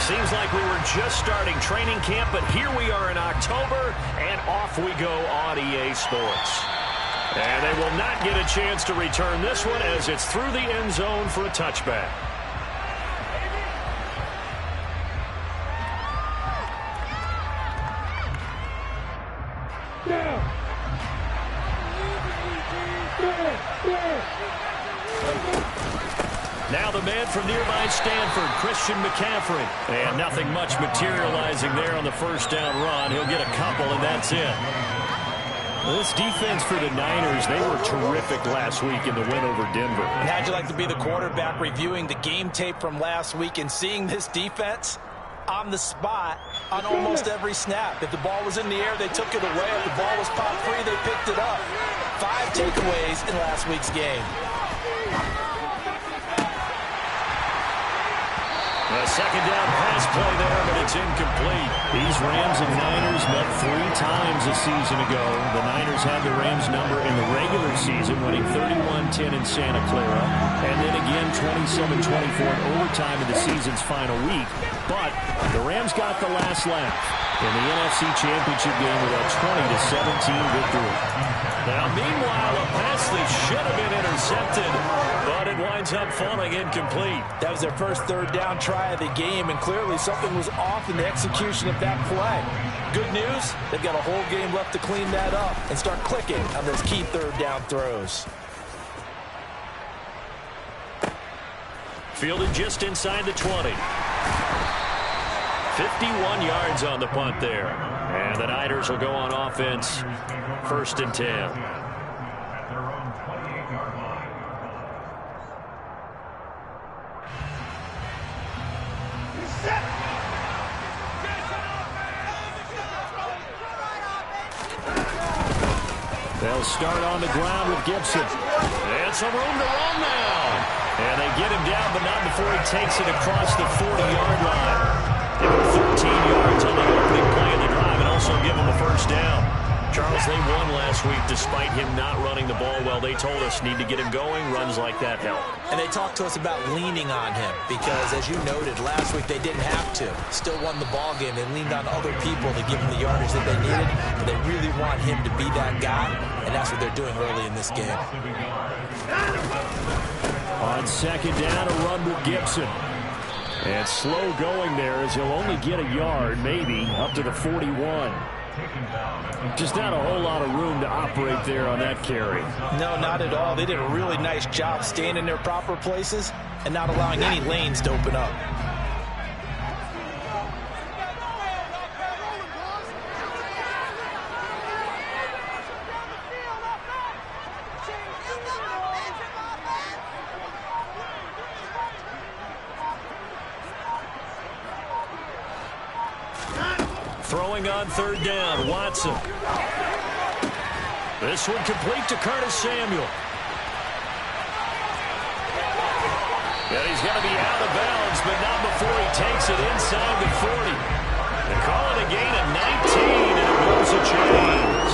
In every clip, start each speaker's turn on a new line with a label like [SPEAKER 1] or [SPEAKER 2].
[SPEAKER 1] Seems like we were just starting training camp, but here we are in October, and off we go on EA Sports. And they will not get a chance to return this one as it's through the end zone for a touchback. Now the man from nearby Stanford, Christian McCaffrey. And nothing much materializing there on the first down run. He'll get a couple, and that's it. This defense for the Niners, they were terrific last week in the win over Denver.
[SPEAKER 2] And how'd you like to be the quarterback reviewing the game tape from last week and seeing this defense on the spot on almost every snap? If the ball was in the air, they took it away. If the ball was popped free, they picked it up. 5 takeaways in last week's game.
[SPEAKER 1] A second down pass play there, but it's incomplete. These Rams and Niners met 3 times a season ago. The Niners had the Rams number in the regular season, winning 31-10 in Santa Clara, and then again 27-24 in overtime in the season's final week. But the Rams got the last laugh in the NFC Championship game with a 20-17 victory. Now, meanwhile, a pass that should have been intercepted, but it winds up falling incomplete.
[SPEAKER 2] That was their first third down try of the game, and clearly something was off in the execution of that play. Good news, they've got a whole game left to clean that up and start clicking on those key third down throws.
[SPEAKER 1] Fielded just inside the 20. 51 yards on the punt there. And the Niners will go on offense, 1st and 10. They'll start on the ground with Gibson. And some room to run now. And they get him down, but not before he takes it across the 40-yard line. Give him 13 yards on the opening play of the drive and also give him a first down. Charles, they won last week despite him not running the ball well. They told us need to get him going. Runs like that help.
[SPEAKER 2] And they talked to us about leaning on him because, as you noted, last week they didn't have to. Still won the ball game. They leaned on other people to give him the yardage that they needed. But they really want him to be that guy, and that's what they're doing early in this game.
[SPEAKER 1] On second down, a run with Gibson. And slow going there as he'll only get a yard, maybe, up to the 41. Just not a whole lot of room to operate there on that carry.
[SPEAKER 2] No, not at all. They did a really nice job staying in their proper places and not allowing any lanes to open up.
[SPEAKER 1] Throwing on third down, Watson. This one complete to Curtis Samuel. And he's going to be out of bounds, but not before he takes it inside the 40. They call it a gain of 19, and it goes to chains.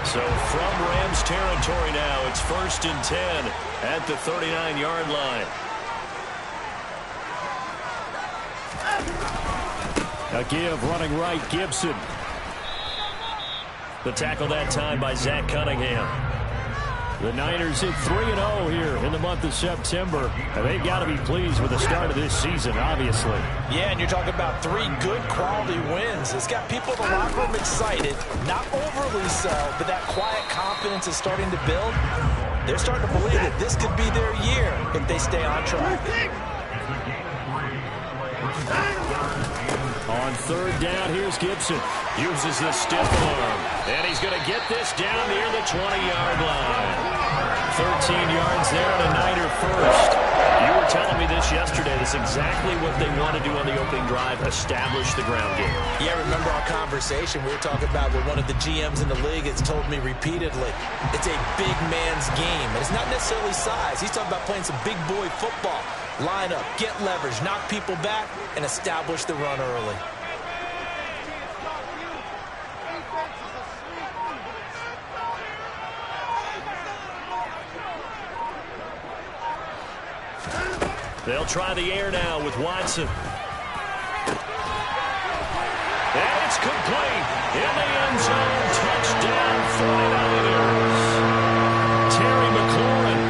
[SPEAKER 1] So from Rams territory now, it's 1st and 10 at the 39-yard line. A give running right, Gibson. The tackle that time by Zach Cunningham. The Niners hit 3-0 here in the month of September. And they've got to be pleased with the start of this season, obviously.
[SPEAKER 2] Yeah, and you're talking about 3 good quality wins. It's got people in the locker room excited, not overly so, but that quiet confidence is starting to build. They're starting to believe that this could be their year if they stay on track.
[SPEAKER 1] On third down, here's Gibson. Uses the stiff arm. And he's going to get this down near the 20-yard line. 13 yards there and a Niner first. You were telling me this yesterday. That's exactly what they want to do on the opening drive, establish the ground game.
[SPEAKER 2] Yeah, remember our conversation. We were talking about what one of the GMs in the league has told me repeatedly. It's a big man's game. And it's not necessarily size. He's talking about playing some big boy football. Line up, get leverage, knock people back, and establish the run early.
[SPEAKER 1] They'll try the air now with Watson. And it's complete. In the end zone. Touchdown, 49ers. Terry McLaurin,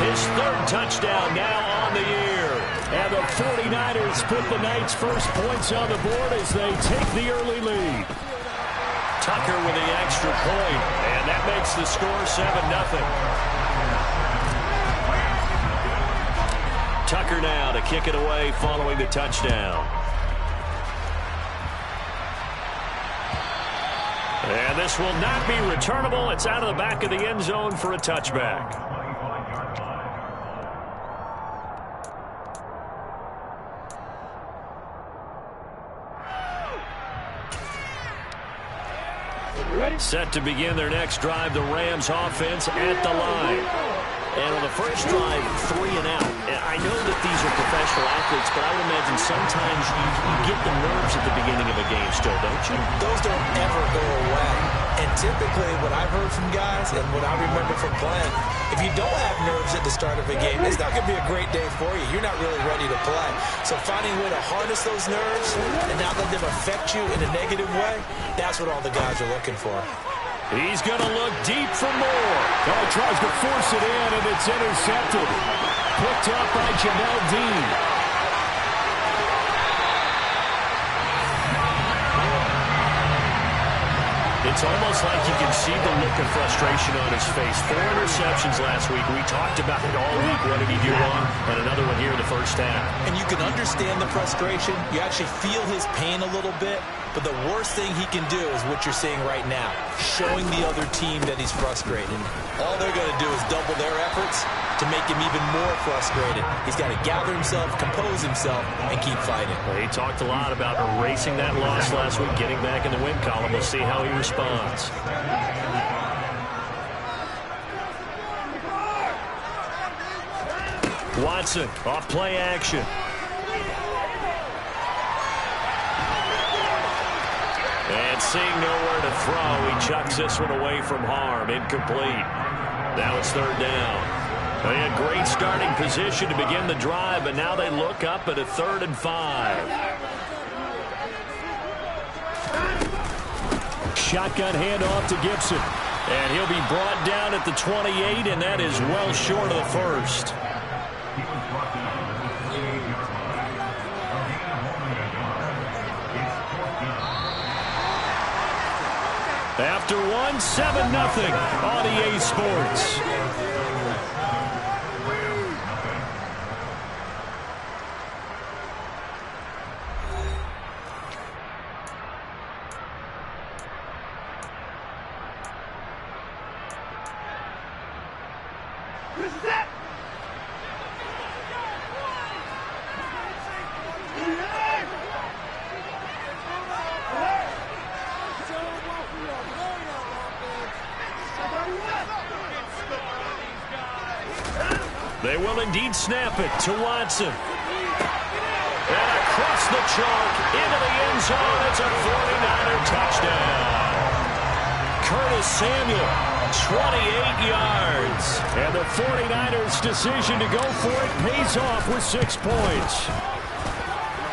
[SPEAKER 1] his third touchdown now on the year. And the 49ers put the night's first points on the board as they take the early lead. Tucker with the extra point, and that makes the score 7-0. Tucker now to kick it away following the touchdown. And this will not be returnable. It's out of the back of the end zone for a touchback. Set to begin their next drive, the Rams offense at the line. And on the first drive, 3 and out. I know that these are professional athletes, but I would imagine sometimes you get the nerves at the beginning of a game still, don't you?
[SPEAKER 2] Those don't ever go away. And typically what I've heard from guys and what I remember from playing, if you don't have nerves at the start of a game, it's not going to be a great day for you. You're not really ready to play. So finding a way to harness those nerves and not let them affect you in a negative way, that's what all the guys are looking for.
[SPEAKER 1] He's going to look deep for more.
[SPEAKER 3] Oh, tries to force it in, and it's intercepted. Picked up by Jamel Dean.
[SPEAKER 1] It's almost like you can see the look of frustration on his face. 4 interceptions last week. We talked about it all week. What did he do wrong? And another one here in the first half.
[SPEAKER 2] And you can understand the frustration. You actually feel his pain a little bit. But the worst thing he can do is what you're seeing right now, showing the other team that he's frustrated. All they're going to do is double their efforts to make him even more frustrated. He's got to gather himself, compose himself, and keep fighting.
[SPEAKER 1] Well, he talked a lot about erasing that loss last week, getting back in the win column. We'll see how he responds. Watson, off play action. And seeing nowhere to throw, he chucks this one away from harm. Incomplete. Now it's 3rd down. They had great starting position to begin the drive, but now they look up at a 3rd and 5.
[SPEAKER 3] Shotgun handoff to Gibson.
[SPEAKER 1] And he'll be brought down at the 28, and that is well short of the first. After 7-0 on EA Sports. They will indeed snap it to Watson. And across the chalk into the end zone. It's a 49er touchdown. Curtis Samuel, 28 yards.
[SPEAKER 3] And the 49ers' decision to go for it pays off with 6 points.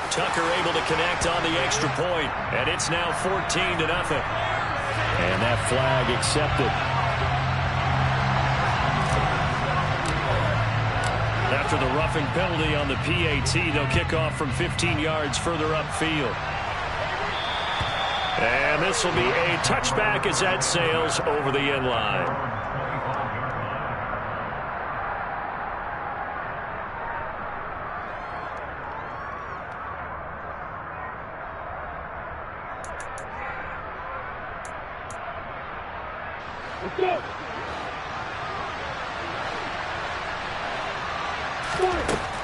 [SPEAKER 1] Tucker able to connect on the extra point. And it's now 14-0.
[SPEAKER 3] And that flag accepted.
[SPEAKER 1] After the roughing penalty on the PAT, they'll kick off from 15 yards further upfield. And this will be a touchback as that sails over the end line.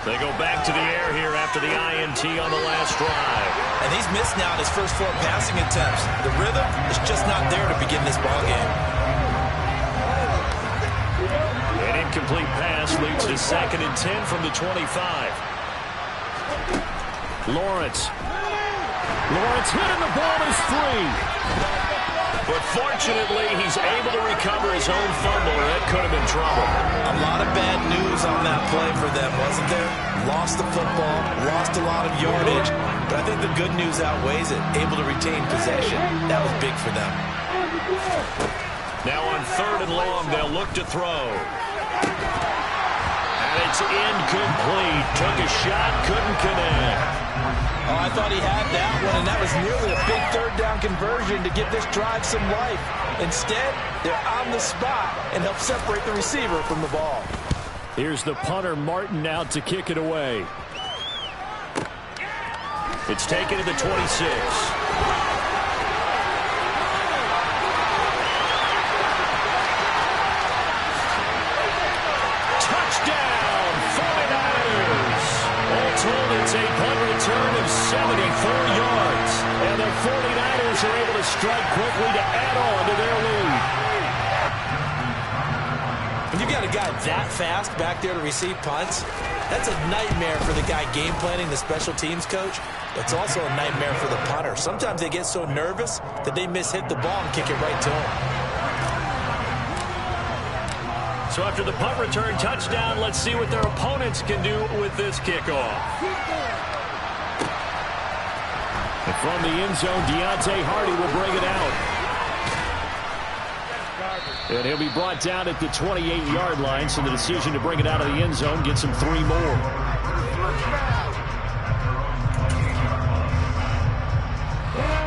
[SPEAKER 1] They go back to the air here after the INT on the last drive.
[SPEAKER 2] And he's missed now his first 4 passing attempts. The rhythm is just not there to begin this ball game.
[SPEAKER 1] An incomplete pass leads to 2nd and 10 from the 25. Lawrence hitting the ball is free. But fortunately, he's able to recover his own fumble, or that could have been trouble.
[SPEAKER 2] A lot of bad news on that play for them, wasn't there? Lost the football, lost a lot of yardage, but I think the good news outweighs it. Able to retain possession. That was big for them.
[SPEAKER 1] Now on 3rd and long, they'll look to throw. And it's incomplete. Took a shot, couldn't connect.
[SPEAKER 2] Oh, I thought he had that one, and that was nearly a big 3rd down conversion to give this drive some life. Instead, they're on the spot and help separate the receiver from the ball.
[SPEAKER 3] Here's the punter, Martin, out to kick it away.
[SPEAKER 1] It's taken to the 26. Touchdown, 49ers! All told, it's a punt return of 74 yards. And the 49ers are able to strike quickly to add on to their lead.
[SPEAKER 2] When you've got a guy that fast back there to receive punts, that's a nightmare for the guy game planning, the special teams coach. It's also a nightmare for the punter. Sometimes they get so nervous that they hit the ball and kick it right to him.
[SPEAKER 1] So after the punt return touchdown, let's see what their opponents can do with this kickoff.
[SPEAKER 3] And from the end zone, Deontay Hardy will bring it out. And he'll be brought down at the 28-yard line, so the decision to bring it out of the end zone gets him 3 more.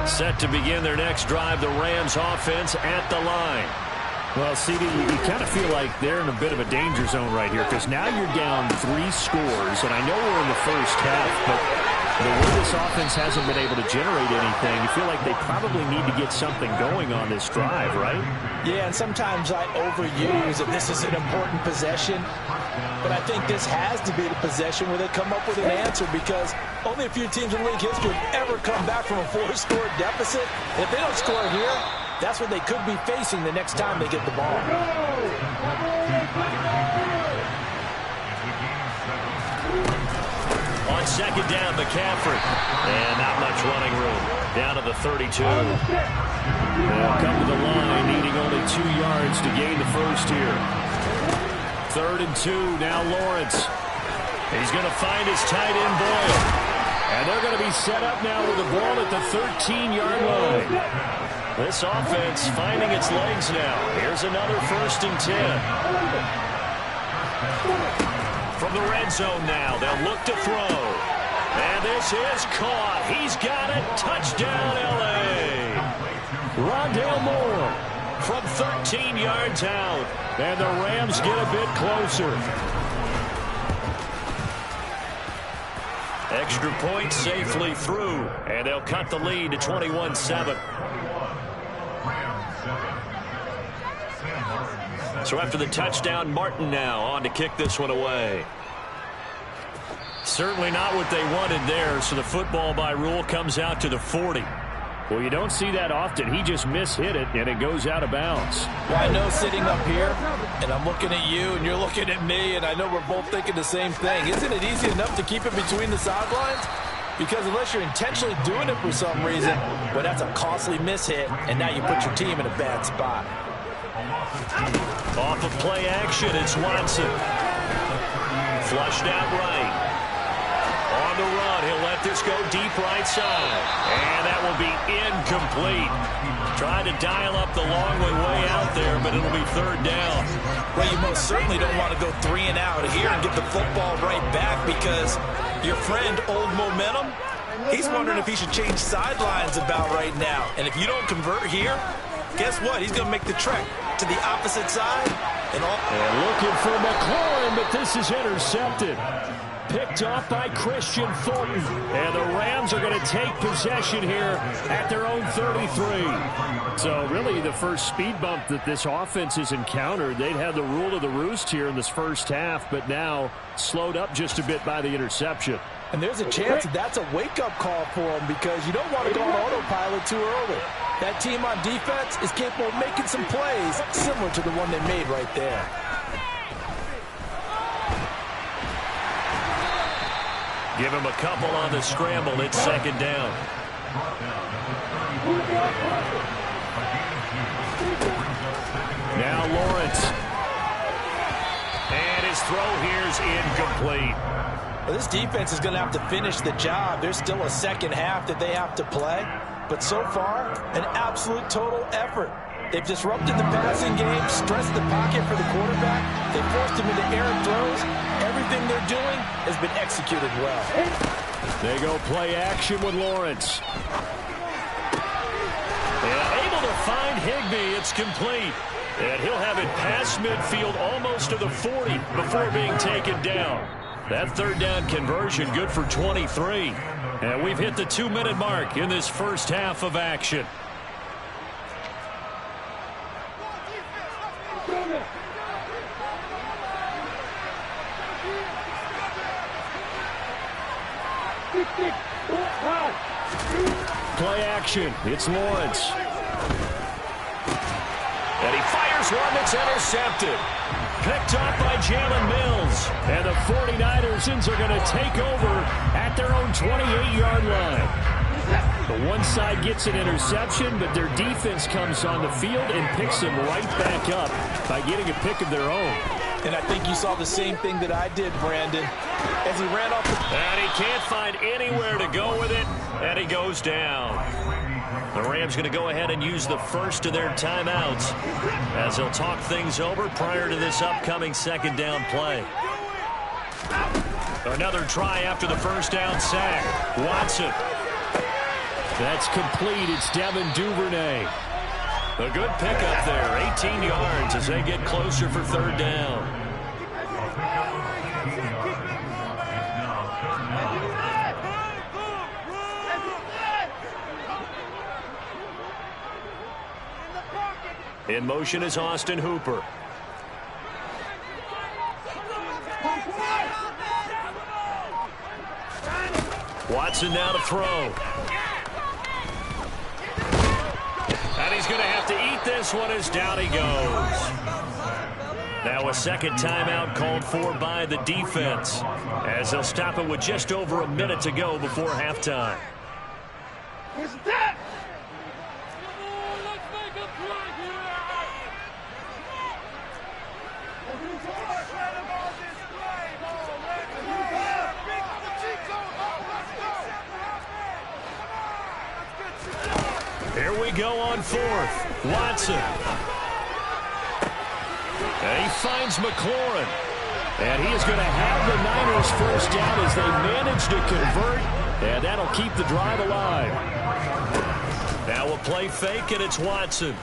[SPEAKER 1] Set to begin their next drive, the Rams offense at the line.
[SPEAKER 3] Well, CD, you kind of feel like they're in a bit of a danger zone right here, because now you're down 3 scores, and I know we're in the first half, but the way this offense hasn't been able to generate anything, you feel like they probably need to get something going on this drive, right?
[SPEAKER 2] Yeah, and sometimes I overuse that this is an important possession, but I think this has to be the possession where they come up with an answer, because only a few teams in league history have ever come back from a 4-score deficit. If they don't score here, that's what they could be facing the next time they get the ball.
[SPEAKER 1] On 2nd down, McCaffrey. And not much running room. Down to the 32. They'll come to the line, needing only 2 yards to gain the first here. 3rd and 2, now Lawrence. He's going to find his tight end, Boyle. And they're going to be set up now with the ball at the 13-yard line. This offense finding its legs now. Here's another 1st and 10. From the red zone now, they'll look to throw. And this is caught. He's got it. Touchdown, L.A.
[SPEAKER 3] Rondale Moore
[SPEAKER 1] from 13 yards out. And the Rams get a bit closer. Extra point safely through. And they'll cut the lead to 21-7. So after the touchdown, Martin now on to kick this one away. Certainly not what they wanted there, so the football by rule comes out to the 40.
[SPEAKER 3] Well, you don't see that often. He just mishit it, and it goes out of bounds.
[SPEAKER 2] Well, I know sitting up here, and I'm looking at you, and you're looking at me, and I know we're both thinking the same thing. Isn't it easy enough to keep it between the sidelines? Because unless you're intentionally doing it for some reason, well, that's a costly mishit, and now you put your team in a bad spot.
[SPEAKER 1] Off of play action, it's Watson. Flushed out right. On the run, he'll let this go deep right side. And that will be incomplete. Tried to dial up the long way out there, but it'll be 3rd down.
[SPEAKER 2] Well, you most certainly don't want to go 3 and out here and get the football right back, because your friend, Old Momentum, he's wondering if he should change sidelines about right now. And if you don't convert here, guess what? He's going to make the trek to the opposite side. And
[SPEAKER 3] looking for McLaurin, but this is intercepted. Picked off by Christian Fulton. And the Rams are going to take possession here at their own 33. So really the first speed bump that this offense has encountered. They'd had the rule of the roost here in this first half, but now slowed up just a bit by the interception.
[SPEAKER 2] And there's a chance that's a wake-up call for them, because you don't want to go on autopilot too early. That team on defense is capable of making some plays similar to the one they made right there.
[SPEAKER 1] Give him a couple on the scramble. It's 2nd down.
[SPEAKER 3] Now Lawrence. And his throw here is incomplete.
[SPEAKER 2] Well, this defense is going to have to finish the job. There's still a second half that they have to play. But so far, an absolute total effort. They've disrupted the passing game, stressed the pocket for the quarterback. They forced him into errant throws. Everything they're doing has been executed well.
[SPEAKER 3] They go play action with Lawrence. And able to find Higbee. It's complete. And he'll have it past midfield almost to the 40 before being taken down. That third down conversion good for 23. And we've hit the 2-minute mark in this first half of action. Play action. It's Lawrence. And he fires one that's intercepted. Picked off by Jalen Mills. And the 49ers are going to take over at their own 28-yard line. The one side gets an interception, but their defense comes on the field and picks them right back up by getting a pick of their own.
[SPEAKER 2] And I think you saw the same thing that I did, Brandon, as he ran off the...
[SPEAKER 3] And he can't find anywhere to go with it, and he goes down. The Rams going to go ahead and use the first of their timeouts as they'll talk things over prior to this upcoming second down play. Another try after the first down sack. Watson. That's complete. It's Devin Duvernay. A good pickup there. 18 yards as they get closer for third down. In motion is Austin Hooper. Watson now to throw. And he's going to have to eat this one as down he goes. Now a second timeout called for by the defense as they'll stop it with just over a minute to go before halftime. Here we go on fourth. Watson. And he finds McLaurin. And he is going to have the Niners first down as they manage to convert. And that'll keep the drive alive. Now a play fake, and it's Watson.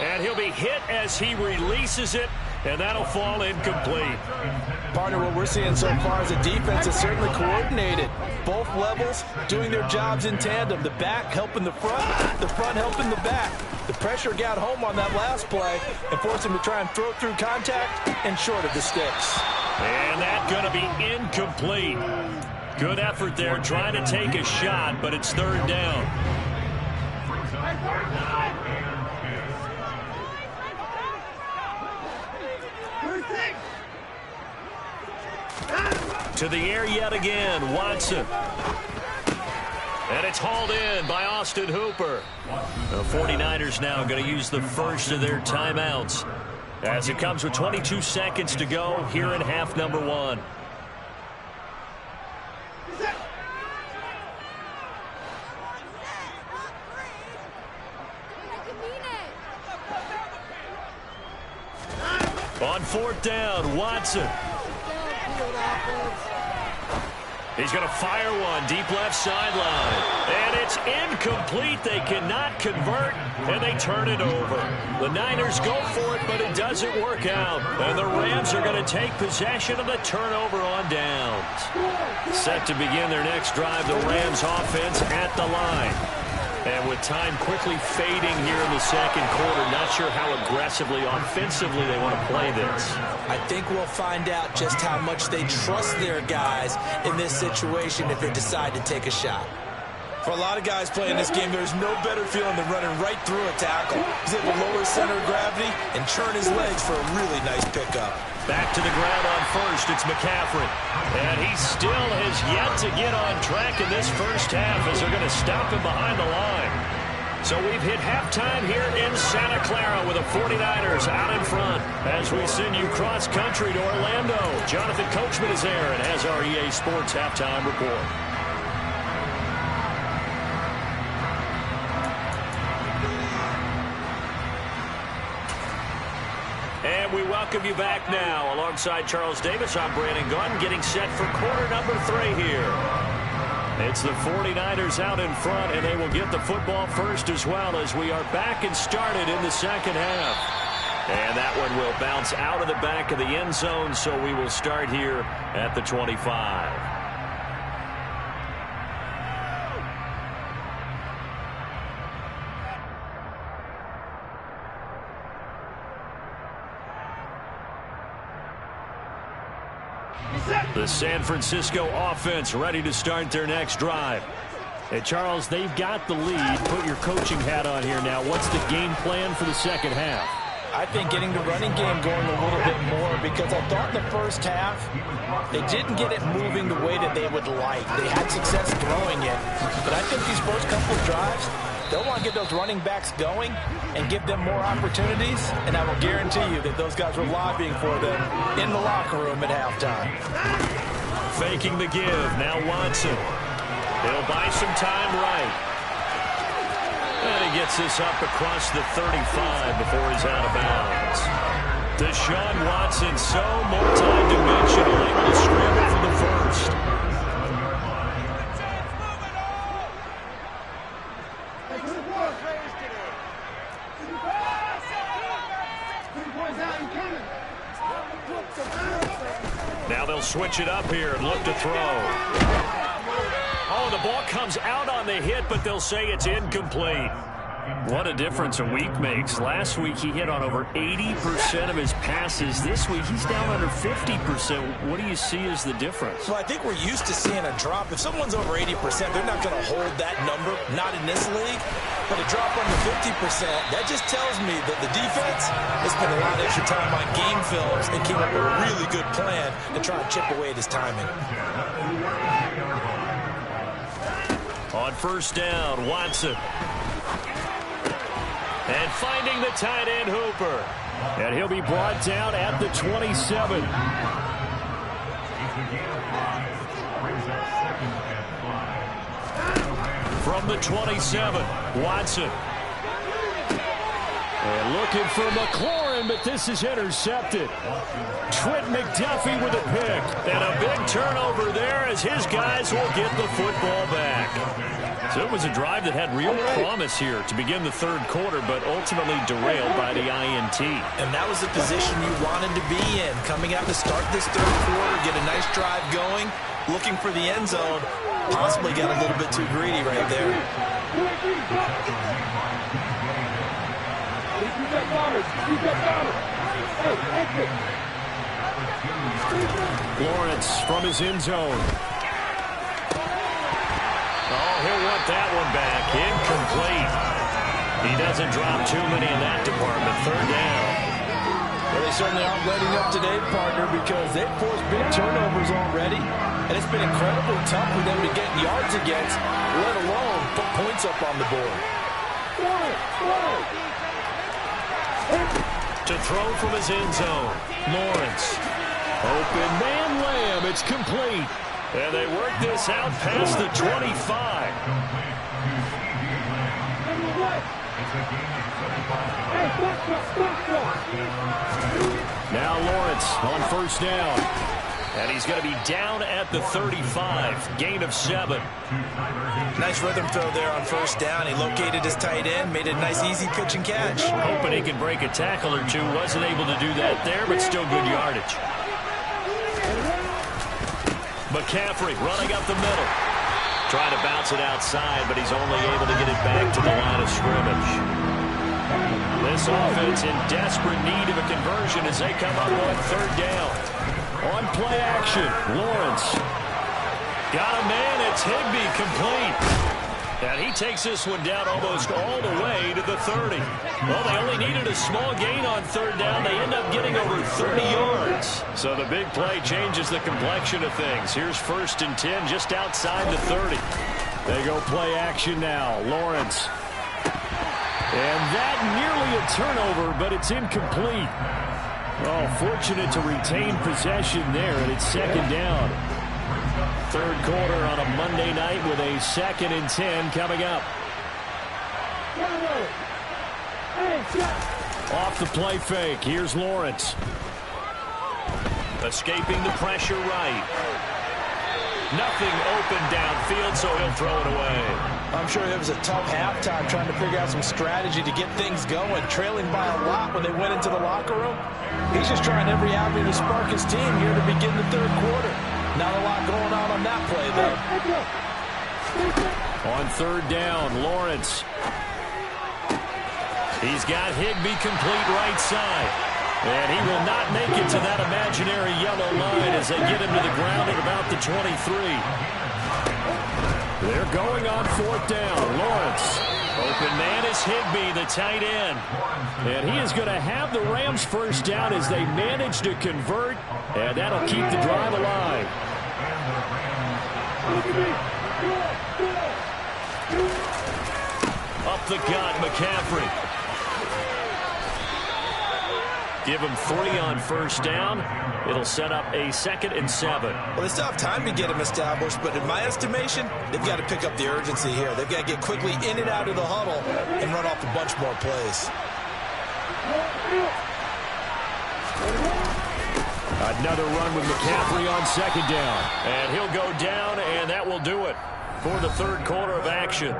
[SPEAKER 3] And he'll be hit as he releases it. And that'll fall incomplete.
[SPEAKER 2] Partner, what we're seeing so far is the defense is certainly coordinated. Both levels doing their jobs in tandem. The back helping the front helping the back. The pressure got home on that last play and forced him to try and throw through contact and short of the sticks.
[SPEAKER 3] And that's going to be incomplete. Good effort there trying to take a shot, but it's third down. To the air yet again, Watson. And it's hauled in by Austin Hooper. The 49ers now going to use the first of their timeouts as it comes with 22 seconds to go here in half number one. On fourth down, Watson. He's going to fire one deep left sideline. And it's incomplete. They cannot convert, and they turn it over. The Niners go for it, but it doesn't work out. And the Rams are going to take possession of the turnover on downs. Set to begin their next drive, the Rams offense at the line. And with time quickly fading here in the second quarter, not sure how aggressively, offensively they want to play this.
[SPEAKER 2] I think we'll find out just how much they trust their guys in this situation if they decide to take a shot. For a lot of guys playing this game, there's no better feeling than running right through a tackle. He's able to lower his center of gravity and churn his legs for a really nice pickup.
[SPEAKER 3] Back to the ground on first, it's McCaffrey. And he still has yet to get on track in this first half as they're going to stop him behind the line. So we've hit halftime here in Santa Clara with the 49ers out in front. As we send you cross-country to Orlando, Jonathan Coachman is there and has our EA Sports halftime report. And we welcome you back now. Alongside Charles Davis, I'm Brandon Gunn, getting set for quarter number 3 here. It's the 49ers out in front, and they will get the football first as well as we are back and started in the second half. And that one will bounce out of the back of the end zone, so we will start here at the 25. The San Francisco offense ready to start their next drive. Hey, Charles, they've got the lead. Put your coaching hat on here now. What's the game plan for the second half?
[SPEAKER 2] I think getting the running game going a little bit more, because I thought in the first half they didn't get it moving the way that they would like. They had success throwing it. But I think these first couple of drives, they'll want to get those running backs going and give them more opportunities, and I will guarantee you that those guys were lobbying for them in the locker room at halftime.
[SPEAKER 3] Faking the give. Now Watson. He'll buy some time right. And he gets this up across the 35 before he's out of bounds. Deshaun Watson, so multi-dimensional, able to scramble for the first. Now they'll switch it up here and look to throw. Oh, the ball comes out on the hit, but they'll say it's incomplete. What a difference a week makes. Last week he hit on over 80% of his passes. This week he's down under 50%. What do you see as the difference?
[SPEAKER 2] Well, I think we're used to seeing a drop. If someone's over 80%, they're not going to hold that number, not in this league. But a drop under 50%, that just tells me that the defense has spent a lot of extra time on game films and came up with a really good plan to try and chip away at his timing.
[SPEAKER 3] On first down, Watson. And finding the tight end, Hooper. And he'll be brought down at the 27. From the 27, Watson. And looking for McLaurin, but this is intercepted. Trent McDuffie with a pick. And a big turnover there as his guys will get the football back. So it was a drive that had real promise here to begin the third quarter, but ultimately derailed by the INT.
[SPEAKER 2] And that was the position you wanted to be in. Coming out to start this third quarter, get a nice drive going, looking for the end zone. Possibly got a little bit too greedy right there.
[SPEAKER 3] Lawrence from his end zone. Oh, he'll want that one back. Incomplete. He doesn't drop too many in that department. Third down.
[SPEAKER 2] Well, they certainly aren't letting up today, partner, because they've forced big turnovers already. And it's been incredibly tough for them to get yards against, let alone put points up on the board.
[SPEAKER 3] To throw from his end zone, Lawrence. Open man, Lamb. It's complete. And they work this out past the 25. Now Lawrence on first down. And he's going to be down at the 35. Gain of 7.
[SPEAKER 2] Nice rhythm throw there on first down. He located his tight end, made a nice easy pitch and catch.
[SPEAKER 3] Hoping he can break a tackle or two. Wasn't able to do that there, but still good yardage. McCaffrey running up the middle. Trying to bounce it outside, but he's only able to get it back to the line of scrimmage. This offense in desperate need of a conversion as they come up on third down. On play action, Lawrence. Got a man, it's Higbee, complete. And he takes this one down almost all the way to the 30. Well, they only needed a small gain on third down. They end up getting over 30 yards. So the big play changes the complexion of things. Here's first and 10 just outside the 30. They go play action now. Lawrence. And that nearly a turnover, but it's incomplete. Oh, fortunate to retain possession there, and it's second down. Third quarter on a Monday night with a 2nd and 10 coming up. Off the play fake, here's Lawrence. Escaping the pressure right. Nothing open downfield, so he'll throw it away.
[SPEAKER 2] I'm sure it was a tough halftime trying to figure out some strategy to get things going, trailing by a lot when they went into the locker room. He's just trying every avenue to spark his team here to begin the third quarter. Not a lot going on that play, though.
[SPEAKER 3] On third down, Lawrence. He's got Higbee complete right side. And he will not make it to that imaginary yellow line as they get him to the ground at about the 23. They're going on fourth down. Lawrence. Open man is Higbee, the tight end. And he is going to have the Rams first down as they manage to convert. And that'll keep the drive alive. Up the gut, McCaffrey. Give him 3 on first down. It'll set up a 2nd and 7.
[SPEAKER 2] Well, they still have time to get him established, but in my estimation, they've got to pick up the urgency here. They've got to get quickly in and out of the huddle and run off a bunch more plays.
[SPEAKER 3] Another run with McCaffrey on second down. And he'll go down, and that will do it for the third quarter of action.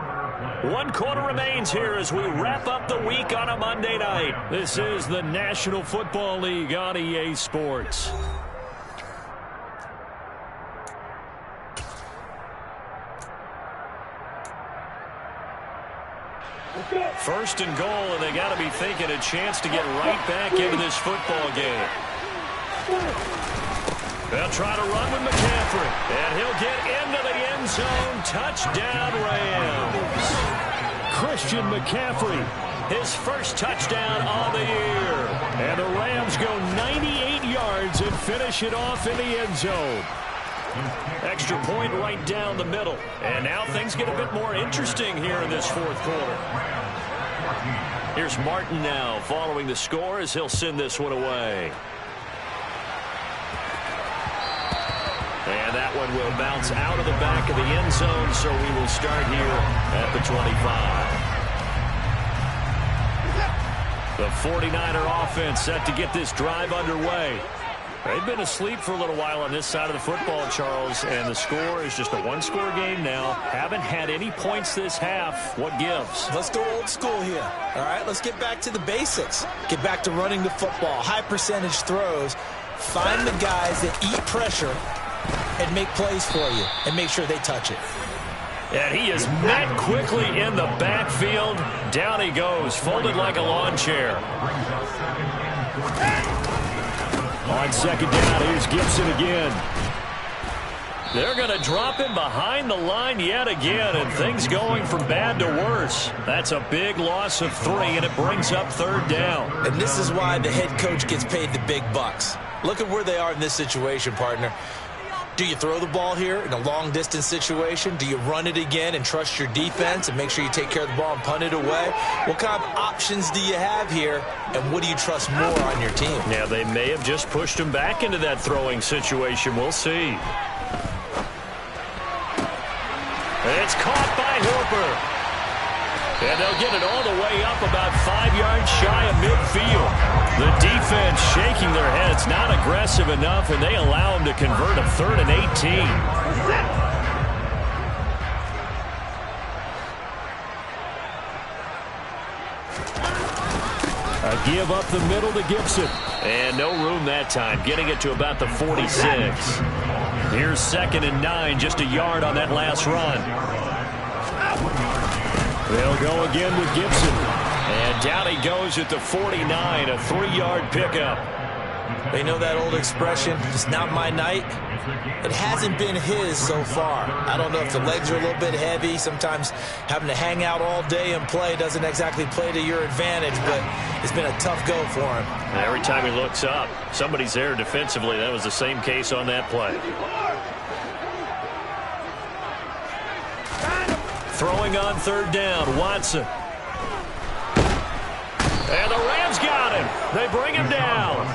[SPEAKER 3] 1 quarter remains here as we wrap up the week on a Monday night. This is the National Football League on EA Sports. First and goal, and they got to be thinking a chance to get right back into this football game. They'll try to run with McCaffrey, and he'll get into the end zone. Touchdown, Rams. Christian McCaffrey, his first touchdown of the year. And the Rams go 98 yards and finish it off in the end zone. Extra point right down the middle. And now things get a bit more interesting here in this fourth quarter. Here's Martin now following the score as he'll send this one away. And that one will bounce out of the back of the end zone, so we will start here at the 25. The 49er offense set to get this drive underway. They've been asleep for a little while on this side of the football, Charles, and the score is just a one-score game now. Haven't had any points this half. What gives?
[SPEAKER 2] Let's go old school here. All right, let's get back to the basics. Get back to running the football, high percentage throws. Find the guys that eat pressure and make plays for you and make sure they touch it.
[SPEAKER 3] And he is met quickly in the backfield. Down he goes, folded like a lawn chair. On second down, here's Gibson again. They're going to drop him behind the line yet again, and things going from bad to worse. That's a big loss of 3, and it brings up third down.
[SPEAKER 2] And this is why the head coach gets paid the big bucks. Look at where they are in this situation, partner. Do you throw the ball here in a long-distance situation? Do you run it again and trust your defense and make sure you take care of the ball and punt it away? What kind of options do you have here, and what do you trust more on your team?
[SPEAKER 3] Yeah, they may have just pushed him back into that throwing situation. We'll see. It's caught by Hooper. And they'll get it all the way up about 5 yards shy of midfield. The defense shaking their heads, not aggressive enough, and they allow them to convert a 3rd and 18. A give up the middle to Gibson. And no room that time, getting it to about the 46. Here's 2nd and 9, just a yard on that last run. They'll go again with Gibson. And down he goes at the 49, a 3-yard pickup.
[SPEAKER 2] They know that old expression, it's not my night. It hasn't been his so far. I don't know if the legs are a little bit heavy. Sometimes having to hang out all day and play doesn't exactly play to your advantage, but it's been a tough go for him.
[SPEAKER 3] And every time he looks up, somebody's there defensively. That was the same case on that play. Throwing on third down, Watson. And the Rams got him. They bring him down.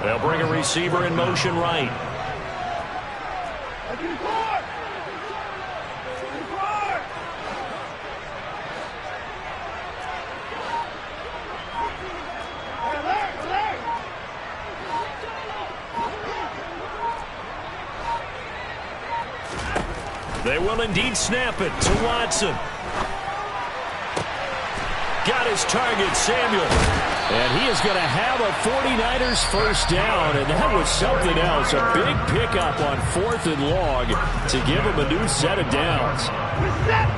[SPEAKER 3] They'll bring a receiver in motion right. They will indeed snap it to Watson. Got his target, Samuel. And he is going to have a 49ers first down, and that was something else. A big pickup on 4th and long to give him a new set of downs.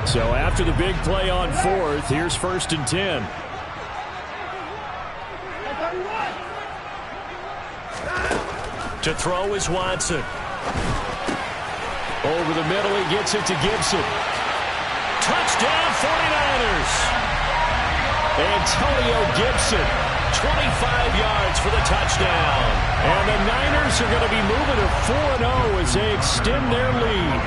[SPEAKER 3] So after the big play on 4th, here's 1st and 10. To throw is Watson. Over the middle, he gets it to Gibson. Touchdown, 49ers. Antonio Gibson, 25 yards for the touchdown. And the Niners are going to be moving to 4-0 as they extend their lead.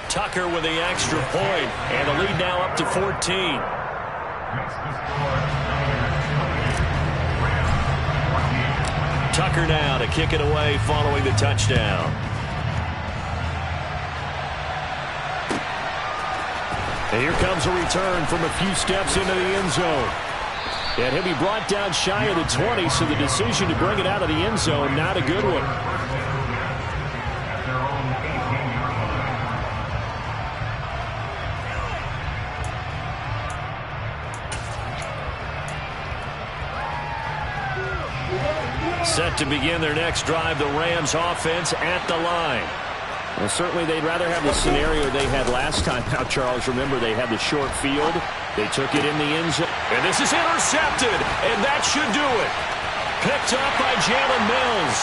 [SPEAKER 3] Tucker with the extra point, and the lead now up to 14. Tucker now to kick it away following the touchdown. And here comes a return from a few steps into the end zone. And he'll be brought down shy of the 20, so the decision to bring it out of the end zone, not a good one. Set to begin their next drive, the Rams offense at the line. Well, certainly they'd rather have the scenario they had last time out, Charles. Remember, they had the short field. They took it in the end zone. And this is intercepted, and that should do it. Picked up by Jalen Mills.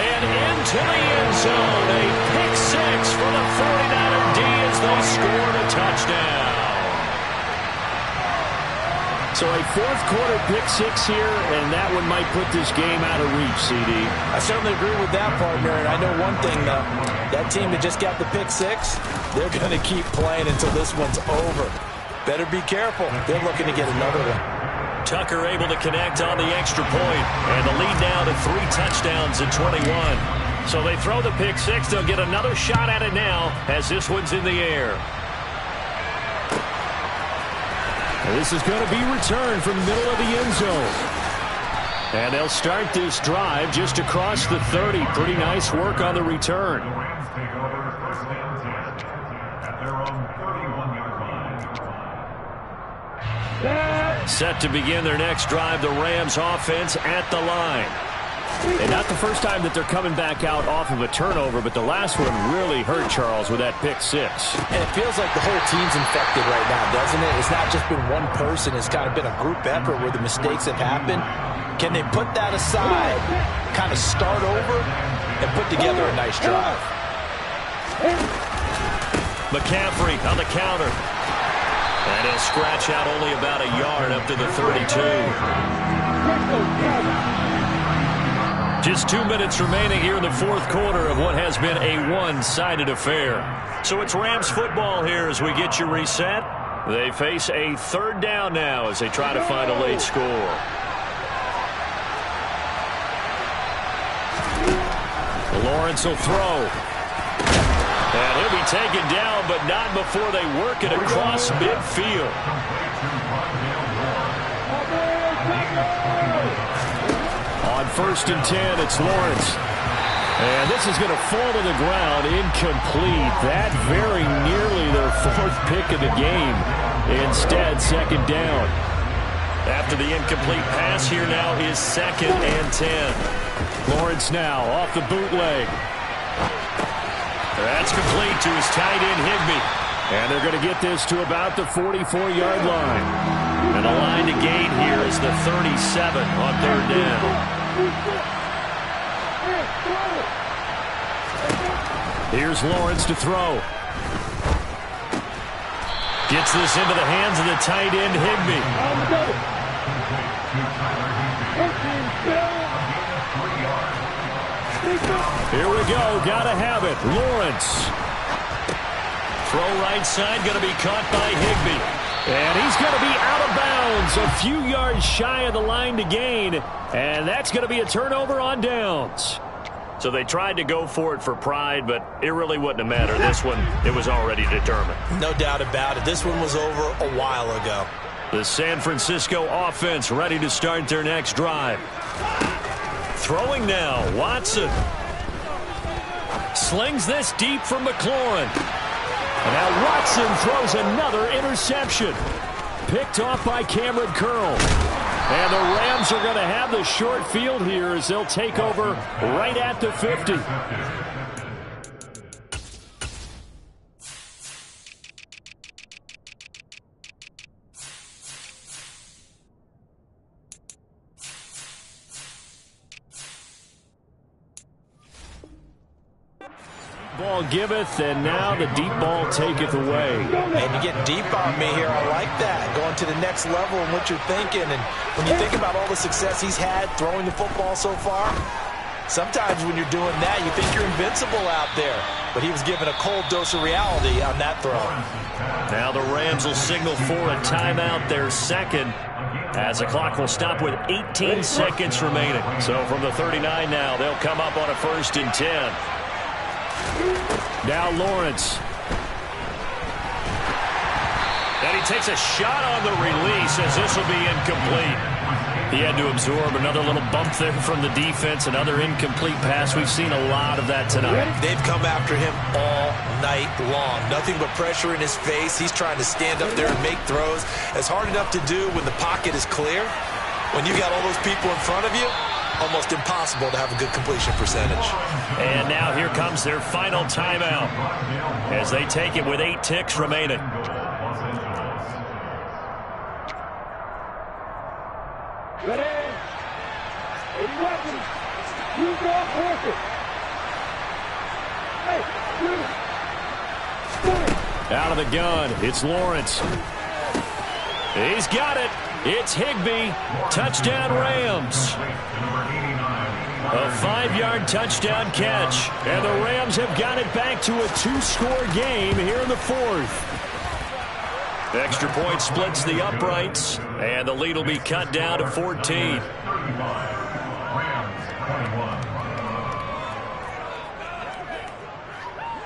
[SPEAKER 3] And into the end zone. A pick six for the 49er D as they scored a touchdown. So a fourth-quarter pick six here, and that one might put this game out of reach, CD.
[SPEAKER 2] I certainly agree with that, partner, and I know one thing, though. That team that just got the pick six, they're going to keep playing until this one's over. Better be careful. They're looking to get another one.
[SPEAKER 3] Tucker able to connect on the extra point, and the lead now to 3 touchdowns at 21. So they throw the pick six. They'll get another shot at it now as this one's in the air. This is going to be returned from the middle of the end zone. And they'll start this drive just across the 30. Pretty nice work on the return. Set to begin their next drive, the Rams offense at the line. And not the first time that they're coming back out off of a turnover, but the last one really hurt, Charles, with that pick six.
[SPEAKER 2] And it feels like the whole team's infected right now, doesn't it? It's not just been one person. It's kind of been a group effort where the mistakes have happened. Can they put that aside, kind of start over, and put together a nice drive? McCaffrey on the counter. And he'll scratch out only about a yard up to the 32. Just 2 minutes remaining here in the fourth quarter of what has been a one-sided affair. So it's Rams football here as we get you reset. They face a third down now as they try to find a late score. Lawrence will throw. And he'll be taken down, but not before they work it across midfield. On 1st and 10, it's Lawrence. And this is going to fall to the ground, incomplete. That very nearly their 4th pick of the game. Instead, 2nd down. After the incomplete pass, here now is 2nd and 10. Lawrence now off the bootleg. That's complete to his tight end, Higbee. And they're going to get this to about the 44-yard line. And the line to gain here is the 37 on 3rd down. Here's Lawrence to throw. Gets this into the hands of the tight end, Higbee.
[SPEAKER 3] Here we go. Gotta have it. Lawrence. Throw right side. Going to be caught by Higbee. And he's going to be out of bounds. A few yards shy of the line to gain. And that's going to be a turnover on downs.
[SPEAKER 1] So they tried to go for it for pride, but it really wouldn't have mattered. This one, it was already determined.
[SPEAKER 2] No doubt about it. This one was over a while ago.
[SPEAKER 1] The San Francisco offense ready to start their next drive. Throwing now, Watson. Slings this deep from McLaurin. And now Watson throws another interception. Picked off by Cameron Curl. And the Rams are going to have the short field here as they'll take over right at the 50. Ball giveth, and now the deep ball taketh away.
[SPEAKER 2] And you get deep on me here. I like that. Going to the next level and what you're thinking. And when you think about all the success he's had throwing the football so far, sometimes when you're doing that, you think you're invincible out there. But he was given a cold dose of reality on that throw.
[SPEAKER 1] Now the Rams will signal for a timeout, their second, as the clock will stop with 18 seconds remaining. So from the 39 now, they'll come up on a 1st and 10. Now Lawrence. And he takes a shot on the release as this will be incomplete. He had to absorb another little bump there from the defense, another incomplete pass. We've seen a lot of that tonight.
[SPEAKER 2] They've come after him all night long. Nothing but pressure in his face. He's trying to stand up there and make throws. It's hard enough to do when the pocket is clear. When you got all those people in front of you, almost impossible to have a good completion percentage.
[SPEAKER 1] And now here comes their final timeout as they take it with 8 ticks remaining.
[SPEAKER 4] Ready? 80 weapons. Use your forces.
[SPEAKER 3] Out of the gun, it's Lawrence. He's got it. It's Higbee. Touchdown Rams. A 5-yard touchdown catch. And the Rams have got it back to a 2-score game here in the 4th.
[SPEAKER 1] Extra point splits the uprights, and the lead will be cut down to 14.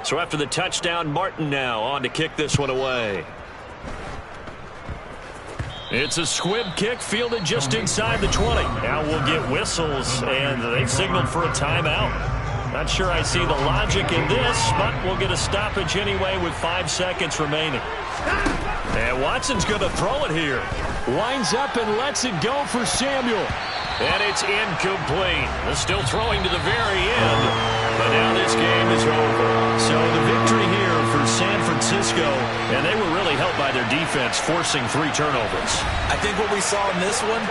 [SPEAKER 1] So after the touchdown, Martin now on to kick this one away. It's a squib kick fielded just inside the 20. Now we'll get whistles, and they've signaled for a timeout. Not sure I see the logic in this, but we'll get a stoppage anyway with 5 seconds remaining. And Watson's going to throw it here.
[SPEAKER 3] Winds up and lets it go for Samuel.
[SPEAKER 1] And it's incomplete. They're still throwing to the very end, but now this game is over. So the victory here for San Francisco, and they were really helped by their defense, forcing 3 turnovers.
[SPEAKER 2] I think what we saw in this one,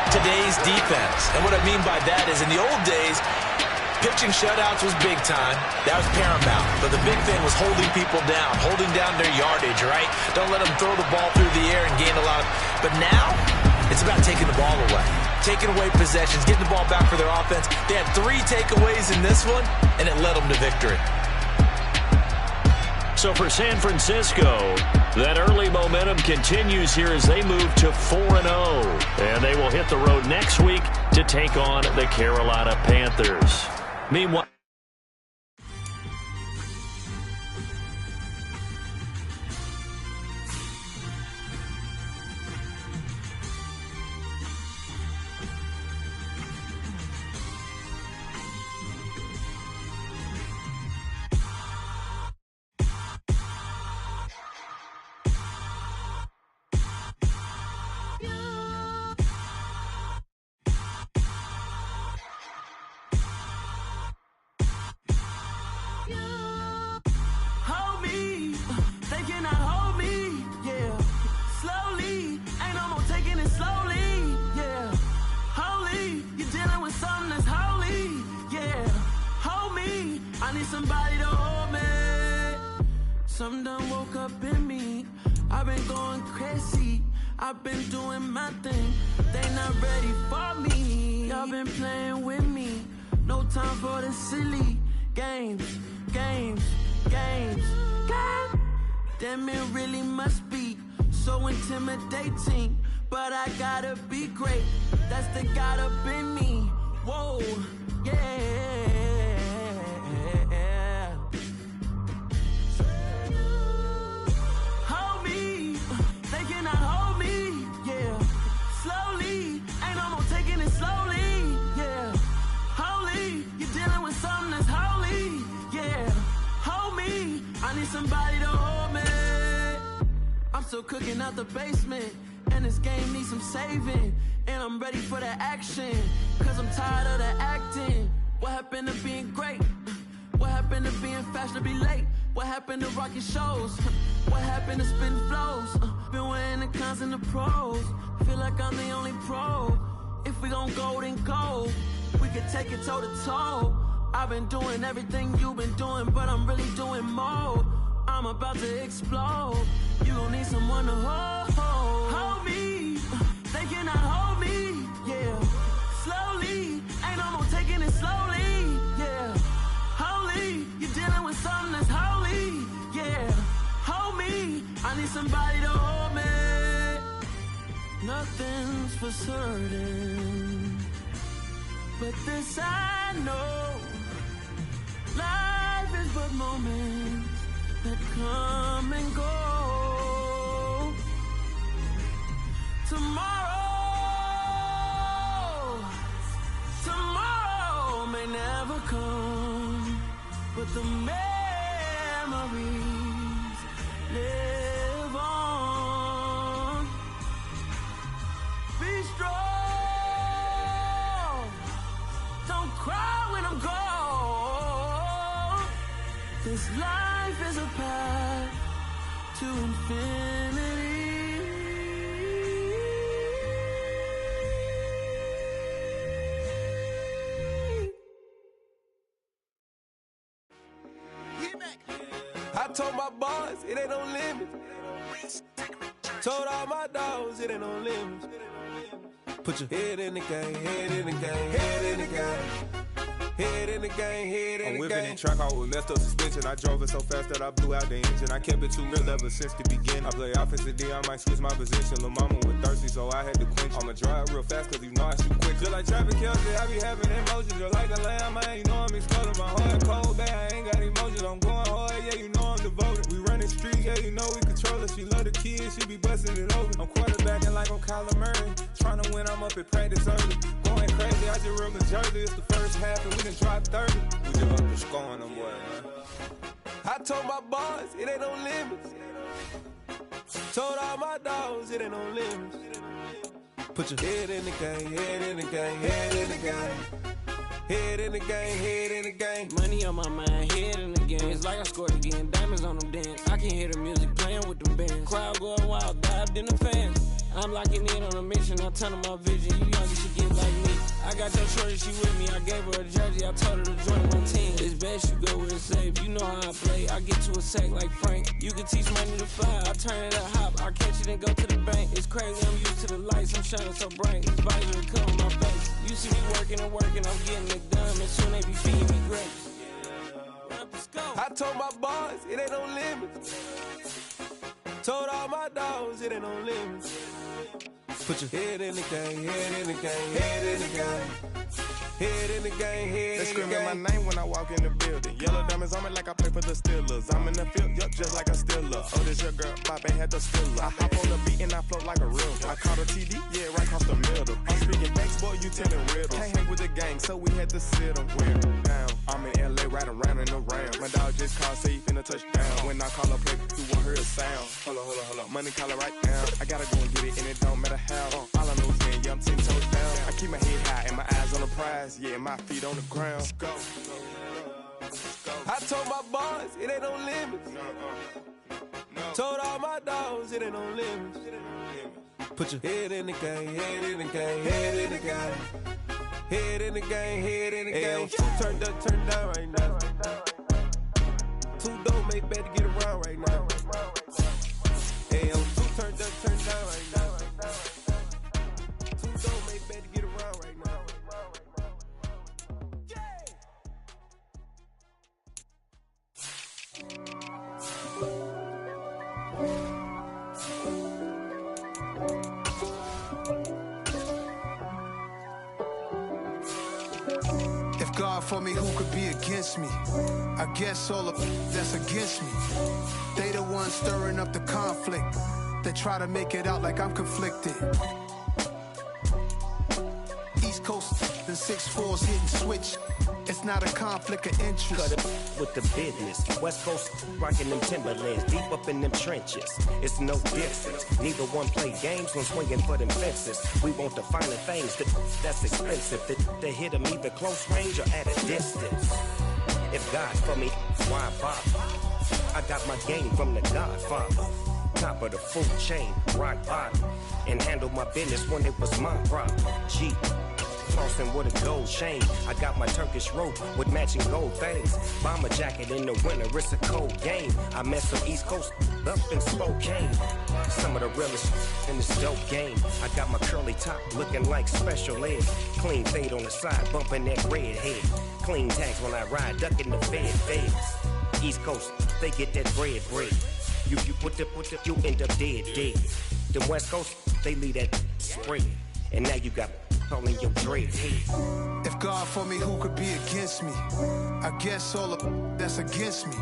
[SPEAKER 2] today's defense. And what I mean by that is in the old days, pitching shutouts was big time. That was paramount. But the big thing was holding people down, holding down their yardage, right? Don't let them throw the ball through the air and gain a lot. But now, it's about taking the ball away. Taking away possessions, getting the ball back for their offense. They had 3 takeaways in this one, and it led them to victory.
[SPEAKER 1] So for San Francisco, that early momentum continues here as they move to 4-0. And they will hit the road next week to take on the Carolina Panthers. Meanwhile,
[SPEAKER 5] somebody to hold me. Some done woke up in me. I've been going crazy. I've been doing my thing. They not ready for me. Y'all been playing with me. No time for the silly games. God damn, it really must be so intimidating. But I gotta be great, that's the God up in me. Whoa, yeah. Hold me, they cannot hold me, yeah. Slowly, ain't no more taking it slowly, yeah. Holy, you're dealing with something that's holy, yeah. Hold me, I need somebody to hold me. I'm still cooking out the basement, and this game needs some saving. And I'm ready for the action, cause I'm tired of the acting. What happened to being great? What happened to being fashionably late? What happened to rocking shows? What happened to spitting flows? Been wearing the cons and the pros. Feel like I'm the only pro. If we gon' go, then go. We could take it toe to toe. I've been doing everything you've been doing, but I'm really doing more. I'm about to explode. You gon' need someone to hold me. They cannot hold me, yeah. Slowly, ain't no more taking it slowly, yeah. Holy, you're dealing with something that's holy, yeah. Hold me, I need somebody to hold me. Nothing's for certain, but this I know. Life is but moments that come and go. Tomorrow may never come, but the memories live on. Be strong, don't cry when I'm gone. This life is a path to infinity.
[SPEAKER 6] I told my boys it ain't no limits. Told all my dogs it ain't no limits. Put your head in the game, head in the game, head in the game. Head in the game, head in the game. I'm whipping in track out with messed up suspension. I drove it so fast that I blew out the engine. I kept it too real ever since the beginning. I play offensive D, I might switch my position. Lil' mama was thirsty, so I had to quench. I'ma drive real fast, cause you know I shoot quick. Just like Travis Kelce, I be having emotions. Just like a lamb, man, you know I'm exploding. My heart cold, bad, I ain't got emotions. I'm going hard, yeah, you know I'm devoted. We running streets, yeah, you know we control it. She love the kids, she be busting it over. I'm quarterbacking like I'm Kyler Murray. Trying to win, I'm up at practice early. Going crazy, I just real Jersey. It's the first half and we done dropped 30. We just up to scoring them, boy, man. I told my boys it ain't no limits. Told all my dogs it ain't no limits. Put your head in the game, head in the game, head in the game. Head in the game, head in the game.
[SPEAKER 5] Money on my mind, head in the game. It's like I scored again, diamonds on them dance. I can hear the music playing with them bands. Crowd going wild, dived in the fans. I'm locking in on a mission, I tell her my vision. You young, you should get like me. I got your shorty, she with me. I gave her a jersey, I told her to join my team. It's best you go where it's safe. You know how I play. I get to a sack like Frank. You can teach money to fly. I turn it up hop. I catch it and go to the bank. It's crazy, I'm used to the lights. I'm shining so bright. These visor will cover my face. You see me working and working. I'm getting it done. And soon they be feeding me grapes.
[SPEAKER 6] I told my boys it ain't no limits. Told all my dogs it ain't no limits. Put your head in the game, head in the game, head in the game. Head in the game, head
[SPEAKER 7] they
[SPEAKER 6] in the game.
[SPEAKER 7] They screaming my name when I walk in the building. Yellow diamonds on me like I play for the Steelers. I'm in the field, yup, just like a Steeler. Oh, this your girl, Bobby had the Steeler. I hop on the beat and I float like a real. I caught a TD, yeah, right across the middle. I'm speaking facts, boy, you telling riddles. Can't hang with the gang, so we had to sit them weird down. I'm in LA, riding around and around. My dog just called, say he finna touch down. When I call a play, you won't hear a sound. Hold up, money calling right now. I gotta go and get it, and it don't matter how. All I know is when, yeah, I'm 10 toes down. I keep my head high and my eyes on the prize. Yeah, my feet on the ground. Let's go.
[SPEAKER 6] I told my boys it ain't no limits. Told all my dogs it ain't no limits. Put your head in the game, head in the game, head in the game. Head in the game, head in the game. Turned up, turned down right now. Too dope, make better get around right now. Hey, I'm too turned up, turned down right now. Too dope, make better get around right now.
[SPEAKER 8] God for me, who could be against me? I guess all of that's against me. They the ones stirring up the conflict. They try to make it out like I'm conflicted. East Coast and 6'4's hitting switch. It's not a conflict of interest.
[SPEAKER 9] Cut it with the business. West Coast rocking them Timberlands, deep up in them trenches. It's no difference. Neither one play games when swinging for them fences. We want the finer things that's expensive. They hit them either close range or at a distance. If God for me, why bother? I got my game from the Godfather. Top of the food chain, rock bottom. And handle my business when it was my problem. G. Crossing with a gold chain. I got my Turkish rope with matching gold things. Bomber jacket in the winter, it's a cold game. I met some East Coast up in Spokane. Some of the realest in this dope game. I got my curly top looking like special ed. Clean fade on the side, bumping that red head. Clean tags when I ride, ducking the feds. East Coast, they get that bread. You put the, you end up dead. The West Coast, they leave that spread. And now you got calling your dread head.
[SPEAKER 8] If God for me, who could be against me? I guess all of that's against me.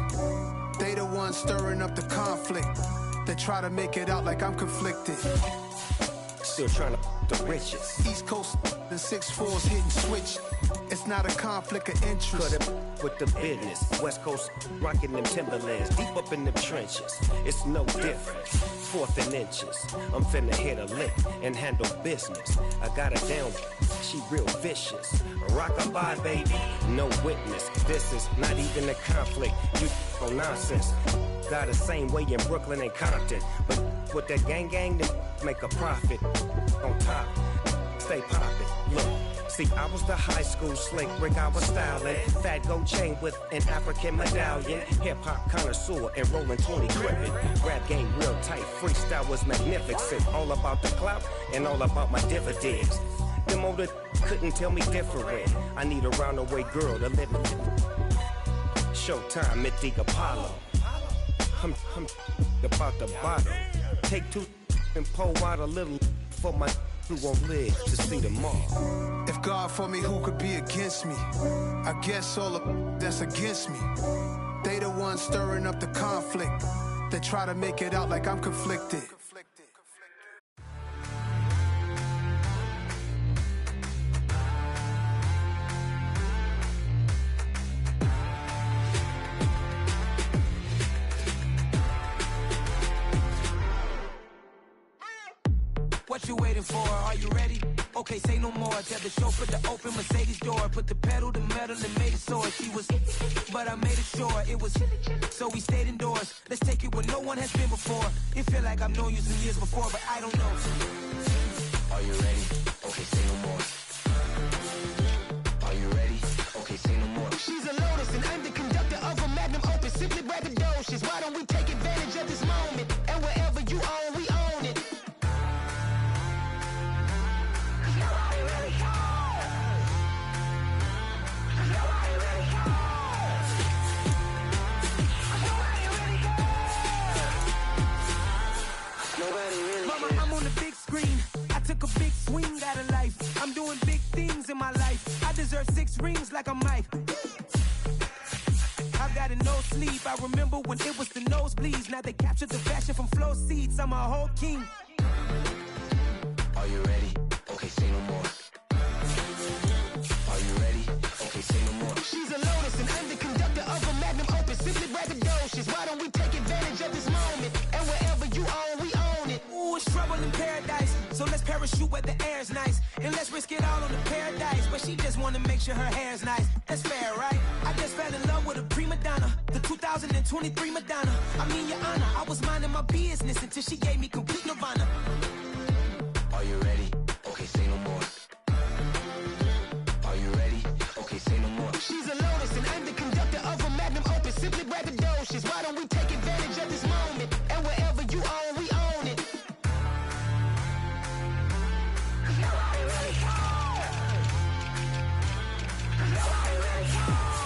[SPEAKER 8] They the ones stirring up the conflict. They try to make it out like I'm conflicted.
[SPEAKER 9] Still trying to the riches.
[SPEAKER 8] East Coast and 6'4's hitting switch. It's not a conflict of interest.
[SPEAKER 9] Cut it with the business. West Coast rocking them Timberlands, deep up in them trenches. It's no difference. 4th and inches. I'm finna hit a lick and handle business. I got her down, she real vicious. Rock-a-bye, baby, no witness. This is not even a conflict. You on nonsense. Got the same way in Brooklyn and Compton. But with that gang, they make a profit. On top, stay poppin'. Look. See, I was the high school slick Rick, I was styling. Fat gold chain with an African medallion. Hip-hop connoisseur and rolling 20 crippin'. Rap game real tight, freestyle was magnificent. All about the clout and all about my dividends. Them older couldn't tell me different. I need a roundaway girl to live in. Showtime, Mythic Apollo. I'm about the bottle. Take 2 and pour out a little for my who won't live to see tomorrow.
[SPEAKER 8] If God for me, who could be against me? I guess all of that's against me. They the ones stirring up the conflict. They try to make it out like I'm conflicted.
[SPEAKER 5] What you waiting for? Are you ready? Okay, say no more. Tell the chauffeur to open Mercedes door. Put the pedal to metal and made it soar. She was, but I made it sure it was. So we stayed indoors. Let's take it where no one has been before. It feel like I've known you some years before, but I don't know. Are you ready? Okay, say no more. Are you ready? Okay, say no more.
[SPEAKER 10] She's a Lotus and I'm the conductor of a magnum opus. Simply braggadocious. Why don't we take advantage of this moment? And wherever you own, we own it.
[SPEAKER 5] Mama, I'm on the big screen. I took a big swing out of life. I'm doing big things in my life. I deserve 6 rings like a Mike. I've got a no sleep. I remember when it was the nosebleeds. Now they captured the fashion from flow seats. I'm a whole king. Are you ready? Okay, say no more. Are you ready? Okay, say no more.
[SPEAKER 10] She's a Lotus and I'm the conductor of a magnum opus. Simply braggadocious. Why don't we take advantage of this moment? And wherever you own, we own it.
[SPEAKER 5] Ooh, it's trouble in paradise. So let's parachute where the air's nice. And let's risk it all on the paradise. But she just wanna make sure her hair's nice. That's fair, right? I just fell in love with a prima donna. The 2023 Madonna. I mean, your honor, I was minding my business until she gave me complete nirvana. Are you ready? Okay, say no more. Are you ready? Okay, say no more.
[SPEAKER 10] She's a Lotus and I'm the conductor of a magnum opus. Simply braggadocious. Why don't we take advantage of this moment? And wherever you own, we own it.
[SPEAKER 5] Nobody really cares. Nobody really cares.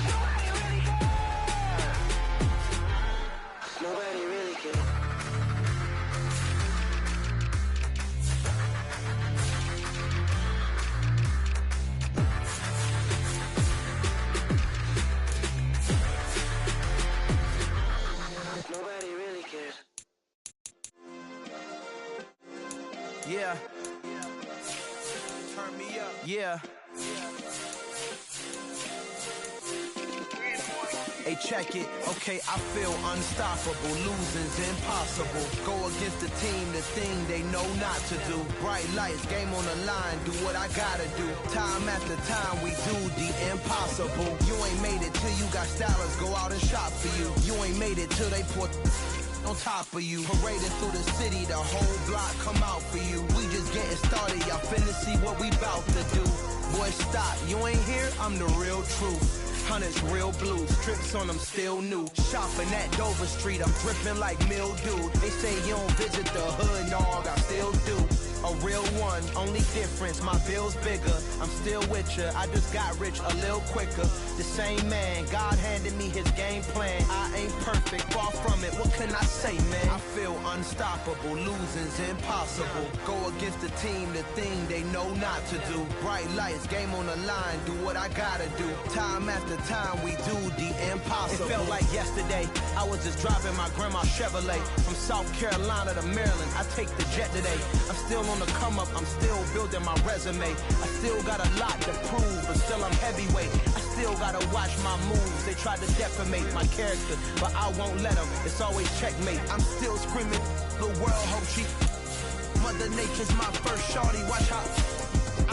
[SPEAKER 5] Nobody really cares. Nobody really cares.
[SPEAKER 6] Yeah. Turn me up. Yeah. Hey, check it. Okay, I feel unstoppable. Losing's impossible. Go against the team, the thing they know not to do. Bright lights, game on the line. Do what I gotta do. Time after time, we do the impossible. You ain't made it till you got stylers go out and shop for you. You ain't made it till they put on top of you. Parading through the city, the whole block come out for you. We just getting started, y'all finna see what we bout to do. Boy, stop, you ain't here, I'm the real truth. Hunters, real blue, strips on them still new. Shopping at Dover Street, I'm dripping like mildew. They say you don't visit the hood, dog, I still do. A real one, only difference, my bill's bigger. I'm still with ya, I just got rich a little quicker. The same man, God handed me his game plan. I ain't perfect, far from it, what can I say, man? I feel unstoppable, losing's impossible. Go against the team, the thing they know not to do. Bright lights, game on the line, do what I gotta do. Time after time, we do the impossible. It felt like yesterday, I was just driving my grandma's Chevrolet. From South Carolina to Maryland, I take the jet today. I'm still on the come up, I'm still building my resume. I still got a lot to prove, but still I'm heavyweight. I still gotta watch my moves. They tried to defamate my character, but I won't let them. It's always checkmate. I'm still screaming, the world hope she. Mother Nature's my first shorty, watch how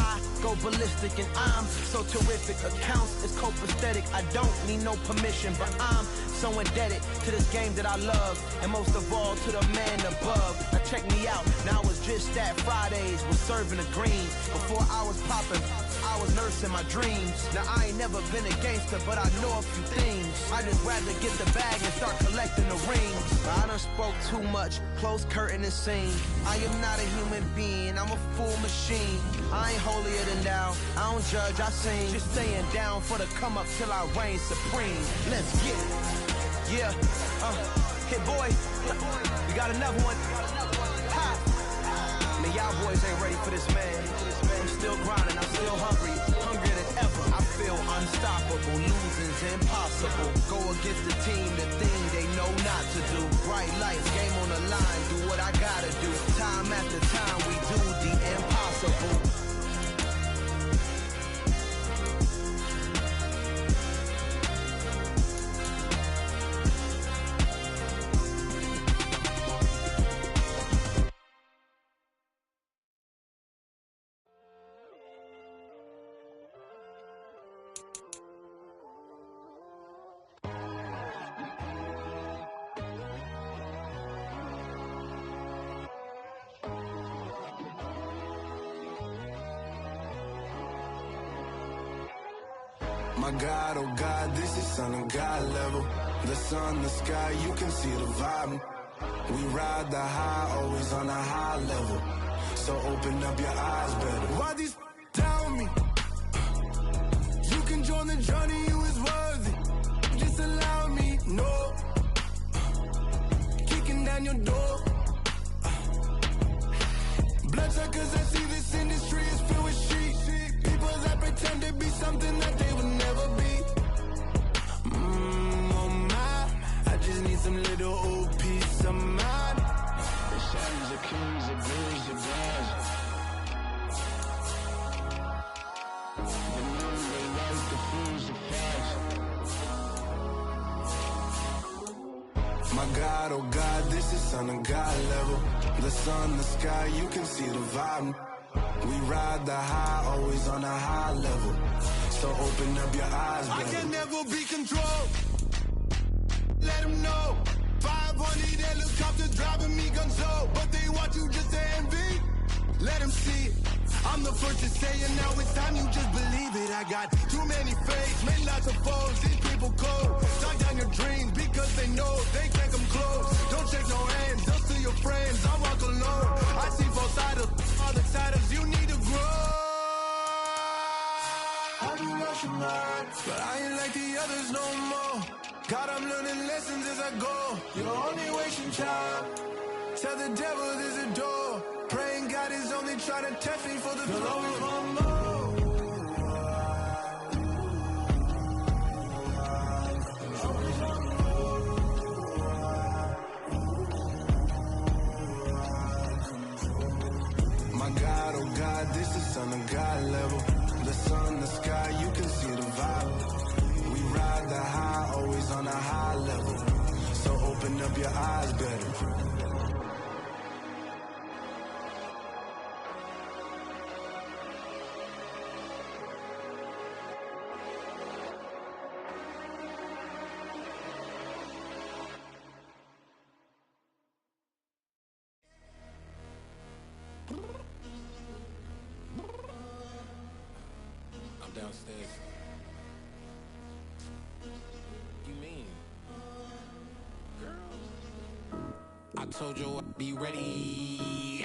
[SPEAKER 6] I go ballistic and I'm so terrific. Accounts is copacetic, I don't need no permission, but I'm so indebted to this game that I love, and most of all to the man above. Now check me out, now it's just that Fridays was serving the greens. Before I was popping, I was nursing my dreams. Now I ain't never been a gangster, but I know a few things. I just rather get the bag and start collecting the rings. I done spoke too much, close curtain and scene. I am not a human being, I'm a full machine. I ain't holier than thou, I don't judge, I sing. Just staying down for the come up till I reign supreme. Let's get it. Yeah, hit boy, we got another one. Ha! Man, y'all boys ain't ready for this, man. I'm still grinding, I'm still hungry, hungrier than ever. I feel unstoppable, losing's impossible. Go against the team, the thing they know not to do. Bright lights, game on the line, do what I gotta do. Time after time, we do the impossible.
[SPEAKER 11] My God, oh God, this is son of God level. The sun, the sky, you can see the vibe. We ride the high, always on a high level. So open up your eyes better. Why these tell me? You can join the journey, you is worthy. Just allow me, no. Kicking down your door. Bloodsuckers, I see this industry is filled with sheep. People that pretend to be something that they would never be. Oh my, I just need some little old peace of mind. The sons of kings, the blues, the bars. The moon, they right, the fools, the facts. My God, oh God, this is son of God level. The sun, the sky, you can see the vibe. We ride the high, always on a high level. So open up your eyes, baby. I can never be controlled. Let them know. 500 helicopter driving me gonzo. But they want you just to envy. Let them see it. I'm the first to say it, now it's time you just believe it. I got too many fakes, made lots of foes. These people cold. Talk down your dreams because they know they can't come close. Don't shake no hands, just to your friends. I walk alone. I see both sides, all the titles you need to grow. I do rush your mind, but I ain't like the others no more. God, I'm learning lessons as I go. You're only wasting time. Tell the devil there's a door. Praying God is only trying to test me for the glory. God, this is Son of God level. The sun, the sky, you can see the vibe. We ride the high, always on a high level. So open up your eyes better.
[SPEAKER 12] Downstairs. You mean? Girl, I told you I'd be ready.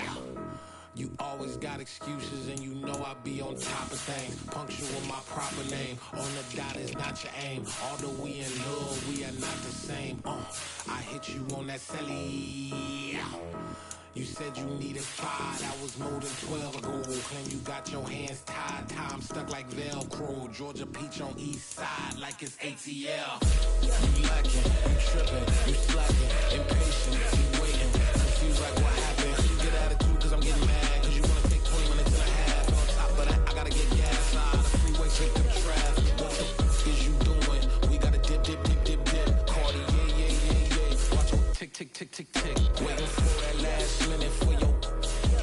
[SPEAKER 12] You always got excuses and you know I be on top of things. Punctual with my proper name. On the dot is not your aim. Although we in love, we are not the same. I hit you on that celly. You said you needed 5, that was more than 12 ago. Claim you got your hands tied, time stuck like Velcro. Georgia Peach on east side like it's ATL. You lacking, you tripping, you slacking, impatient, you waiting, confused like what happened. You get attitude cause I'm getting mad, cause you wanna take 20 minutes and a half. On top of that, I gotta get gas out of the freeway, pick up traffic. What the f is you doing? We gotta dip, dip, dip, dip, dip. Cardi, yeah. Watch your tick, tick, tick, tick, tick. Waiting for that last minute for your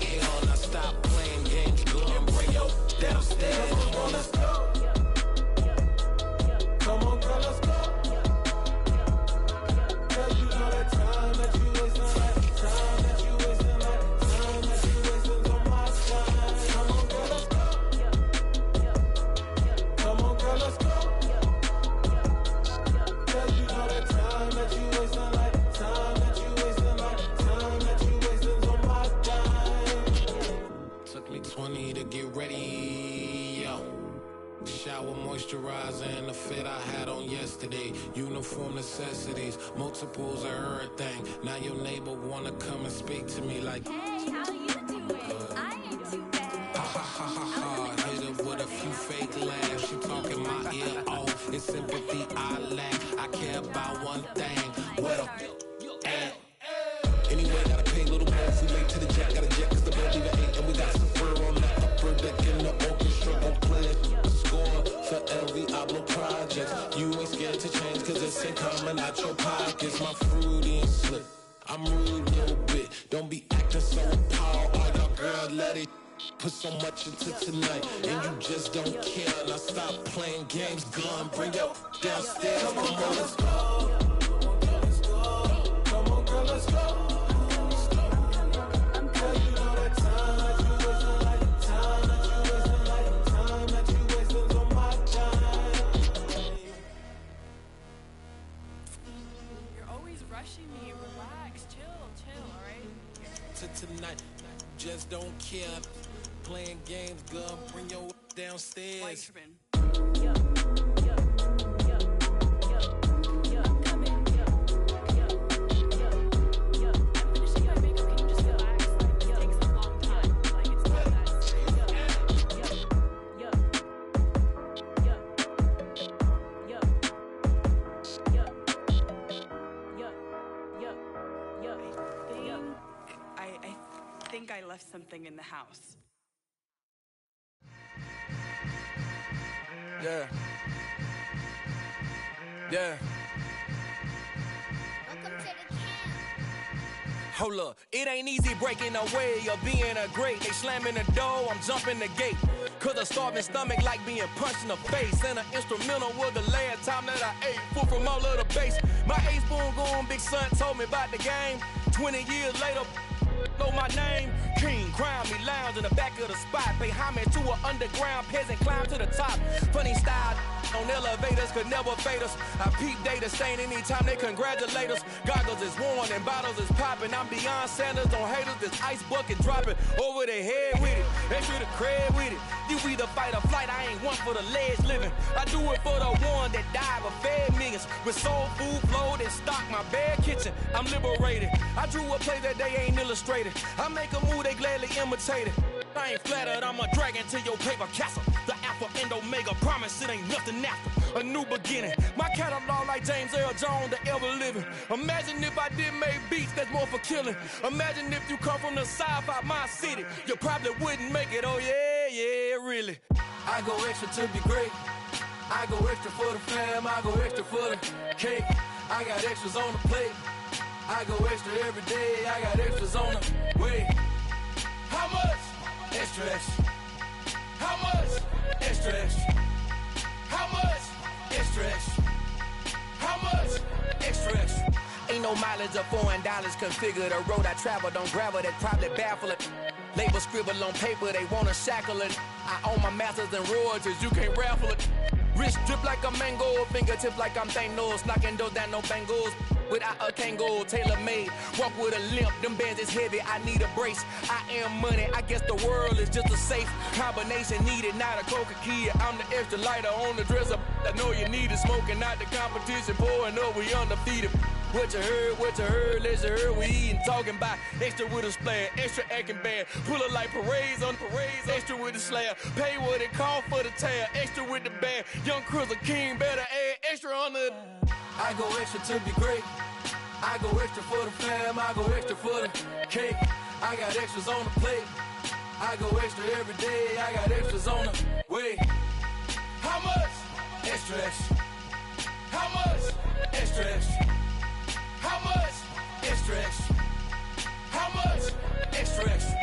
[SPEAKER 12] hell. Now stop playing games, go and bring your downstairs. Come on, let's go. Come on, girl, let's go. Cause you know that time that you wasting, like time that you wasting, like time that you wasting on my side. Come on, girl, let's go. Come on, girl, let's go. Cause you know that time that you wasting, like time that you wasting, like time that you wasting on my time. Took me 20 to get ready, yo. Shower, moisturizer, and the fit I had on yesterday. Uniform necessities, multiples of everything. Now your neighbor wanna come and speak to me like,
[SPEAKER 13] hey, how you doing? I ain't too bad.
[SPEAKER 12] Ha ha ha ha. Hit her with a few fake laughs. She talking my ear off. It's sympathy I lack. I care about one thing. Well, at. Anyway, gotta pay a little more if we late to the jet. Got a jet cause the boat even ate. And we got some fur on the upper deck in the orchestra. Gon' play a score for every Ablo project. You ain't scared to change cause it's ain't coming out your pockets. My fruity and slick. I'm rude a little bit. Don't be acting so appalled. Oh, y'all girl, let it put so much into tonight. And you just don't care. Now stop playing games. Gun, bring your downstairs. Come on, girl, let's go. Come on, girl, let's go. Tonight, just don't care. Playing games, girl, bring your downstairs.
[SPEAKER 14] I left something in the house.
[SPEAKER 6] Yeah. Yeah. Hold up, it ain't easy breaking away or being a great. They slamming the door, I'm jumping the gate. Cause a starving stomach like being punched in the face. And an instrumental was the last time that I ate. Food from all of the base. My ace spoon going, big son told me about the game. 20 years later, know my name. King, crown me, lounge in the back of the spot. Pay homage to an underground peasant, climb to the top. Funny style on elevators could never fade us. I peep data stain anytime they congratulate us. Goggles is worn and bottles is popping. I'm beyond Sanders, don't haters. This ice bucket dropping over their head with it. They should have cred with it. You either fight or flight, I ain't one for the ledge living. I do it for the one that died but fed millions. With soul food flowed and stocked my bare kitchen. I'm liberated. I drew a play that they ain't illustrated. I make a move, they gladly imitate it. I ain't flattered, I'm a dragon to your paper castle. The alpha and omega, promise it ain't nothing after.
[SPEAKER 15] a new beginning. My catalog like James Earl Jones, the ever living. Imagine if I did make beats that's more for killing. Imagine if you come from the south out my city, you probably wouldn't make it. Oh yeah, really.
[SPEAKER 6] I go extra to be great. I go extra for the fam. I go extra for the cake. I got extras on the plate. I go extra every day. I got extras on the way. How much? Extra, extra. How much? Extra, extra. How much? Extra, extra. How much? Extra, extra.
[SPEAKER 15] Ain't no mileage of $4 configure the road I travel. Don't gravel, that probably baffle it. Label scribble on paper, they wanna shackle it. I own my masters and royalties, you can't raffle it. Wrist drip like a mango, fingertips like I'm Thanos. Knocking those down, no bangles. Without a Kangol, tailor-made. Walk with a limp, them bands is heavy, I need a brace. I am money, I guess the world is just a safe combination needed, not a Coca-Cola. I'm the extra lighter on the dresser. I know you need it, smoking out the competition, pouring up, we undefeated. What you heard, let's heard, we eating, talking about extra with a splash, extra acting bad, pull it like parades on parades, extra with the slab, pay what it cost for the tab, extra with the bag, young Cruiser King, better add extra on the...
[SPEAKER 6] I go extra to be great. I go extra for the fam. I go extra for the cake. I got extras on the plate. I go extra every day. I got extras on the way. How much? Extra, extra. How much? Extra, extra. How much? Extra, extra. How much? Extra, extra.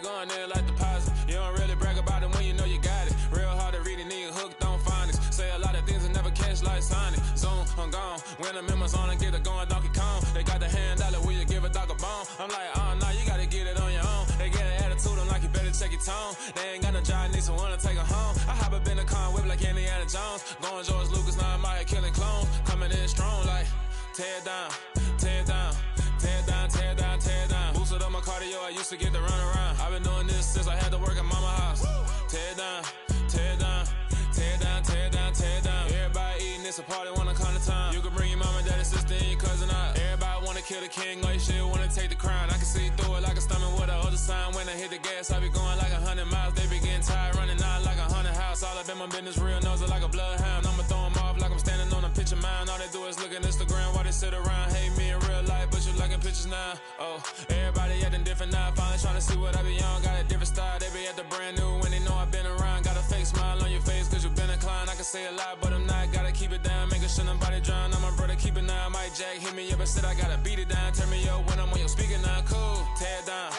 [SPEAKER 12] Going there like deposit. You don't really brag about it when you know you got it. Real hard to read a nigga hooked on phonics. Say a lot of things and never catch like Sonic. Zone, I'm gone. When the members on and get it going Donkey Kong. They got the hand dollar, will you give a dog a bone? I'm like, oh no, you gotta get it on your own. They get an attitude, I'm like, you better check your tone. They ain't got no job, need someone to take her home. I hop up in the car, whip like Indiana Jones. Going George Lucas, now I'm out here killing clones. Coming in strong like, tear down, tear down. Tear down, tear down, tear down. Boosted up my cardio, I used to get to run around. I've been doing this since I had to work at mama house. Tear down, tear down, tear down, tear down, tear down. Everybody eating, it's a party, wanna come to time. You can bring your mama, daddy, sister, and your cousin out. Everybody wanna kill the king, or you shit wanna take the crown. I can see through it like a stomach with a other sign. When I hit the gas, I be going like 100 miles. They be getting tired, running out like 100 house. All up in my business, real nose like a bloodhound. I'ma throw them off like I'm standing on a picture mound. All they do is look at Instagram while they sit around. Hate me in real life, but you liking pictures now. Oh, everybody acting different now. Finally trying to see what I be on. Got a different style, they be at the brand new when they know I've been around. Got a fake smile on your face cause you been inclined. I can say a lot, but I'm not. Gotta keep it down, making sure nobody drown. I'm my brother, keep it now. Mike Jack hit me up and said I gotta beat it down. Turn me up when I'm on your speaker now. Cool, tear down,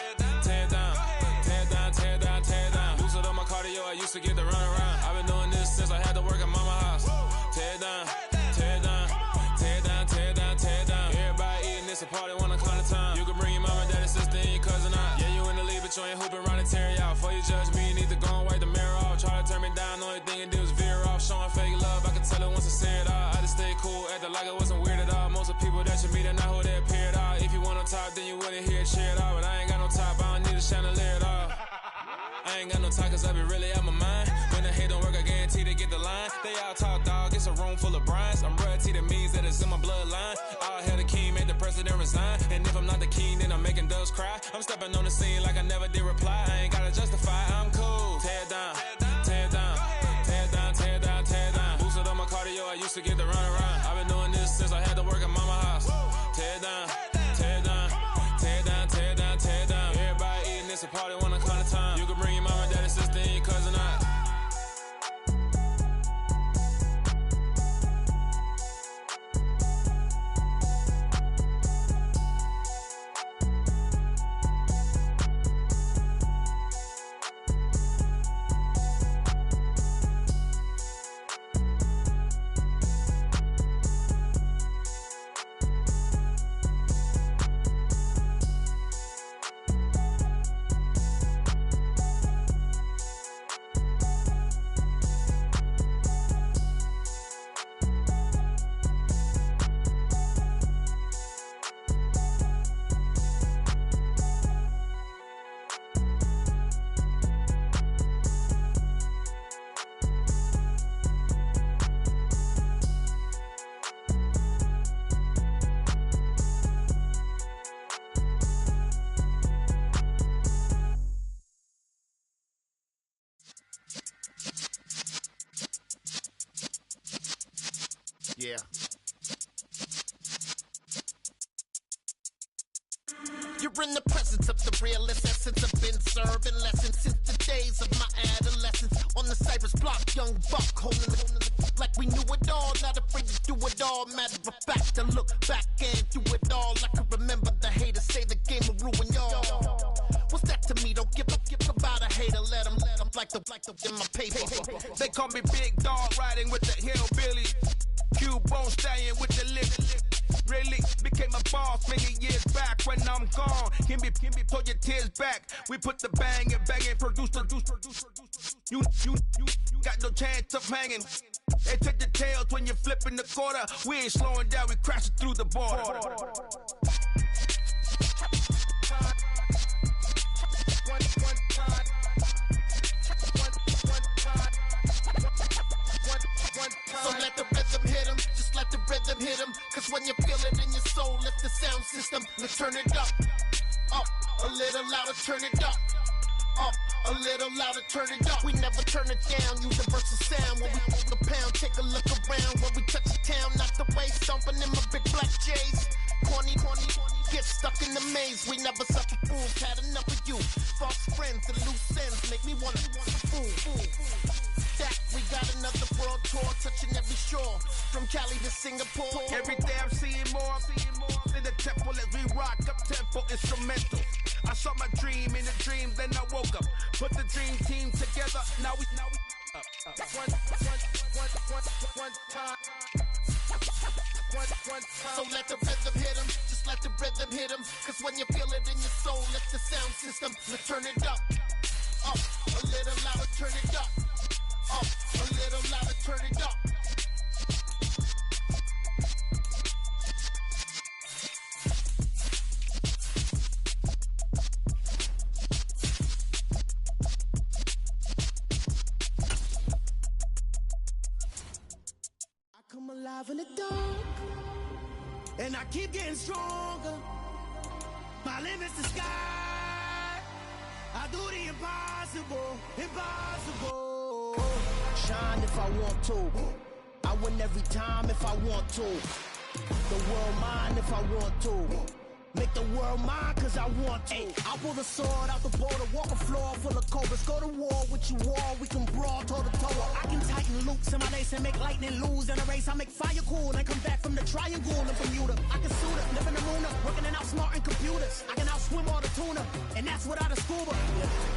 [SPEAKER 12] tear down, tear down, tear down, tear down. Boosted up my cardio, I used to get to run around. I've been doing this since I had to work at mama house. Tear down, tear down, tear down, tear down, tear down. Everybody eating, it's a party, wanna come to time. You can bring your mama, daddy, sister, and your cousin out. Yeah, you in the lead, but you ain't hooping around and tear out. Before you judge me, you need to go and wipe the mirror off. Try to turn me down, the only thing you did was veer off. Showing fake love, I can tell it once I say it all. I just stay cool, acting like it wasn't weird at all. Most of the people that you meet are not who they appear at all. If you want on top, then you wouldn't hear it cheer at all. But I ain't got no top, I don't need a chandelier at all. I ain't got no talk cause I be really out my mind. When the hate don't work, I guarantee they get the line. They all talk dog, it's a room full of brinds. I'm royalty, that means that it's in my bloodline. All hell the king, made the president resign. And if I'm not the king, then I'm making doves cry. I'm stepping on the scene like I never did reply. I ain't gotta justify, I'm cool. Tear down, tear down, tear down, tear down, tear down. Boosted up my cardio, I used to get to run around. I've been doing this since I had to work at mama house. Tear down, tear down, tear down, tear down, tear down. Everybody eating, it's a party, wanna come to time. You can bring your mama, daddy, sister, and your cousin out.
[SPEAKER 10] in the presence of the realest essence. I've been serving lessons since the days of my adolescence. On the Cypress block, young buck holding it like we knew it all. Not afraid to do it all. Matter of fact, to look back and do it all. I can remember the haters say the game will ruin y'all. What's that to me? Don't give about a hater. Let them like the in my paper.
[SPEAKER 16] They call me Big Dog, riding with the hillbilly. Q-Bone stallion with the lip. Really became a boss many years back. When I'm gone, can be pull your tears back. We put the bang and produce. You got no chance of hanging. They take the tails when you're flipping the quarter. We ain't slowing down, we crashing through the border.
[SPEAKER 10] So let the rhythm hit him, just let the rhythm hit him. Cause when you feel it in your soul, lift the sound system. Let's turn it up, a little louder, turn it up, a little louder, turn it up. We never turn it down, universal sound. When we hold the pound, take a look around. When we touch the town, knock the way, stomping in my big black J's. Corny, get stuck in the maze. We never suffer fools, had enough of you. False friends and loose ends make me wanna fool. That we got another world tour, touching every shore, from Cali to Singapore.
[SPEAKER 16] Every day I'm seeing more in the temple as we rock up tempo instrumental. I saw my dream in a dream, then I woke up. Put the dream team together. Now we one time.
[SPEAKER 10] So let the rhythm hit him, just let the rhythm hit him. Cause when you feel it in your soul, lift the sound system. Let's turn it up, a little louder, turn it up, a little louder, turn it up. Come alive in the dark, and I keep getting stronger. My limit's the sky. I do the impossible. Shine if I want to. I win every time if I want to. The world mine if I want to. Make the world mine cause I want to. I pull the sword out the border, walk a floor full of cobras. Go to war with you all, we can brawl toe to toe. I can tighten loops in my lace and make lightning lose in a race. I make fire cool and come back from the triangle in Bermuda. I can suit it, live in the moon, working and outsmarting computers. I can outswim all the tuna, and that's without a scuba.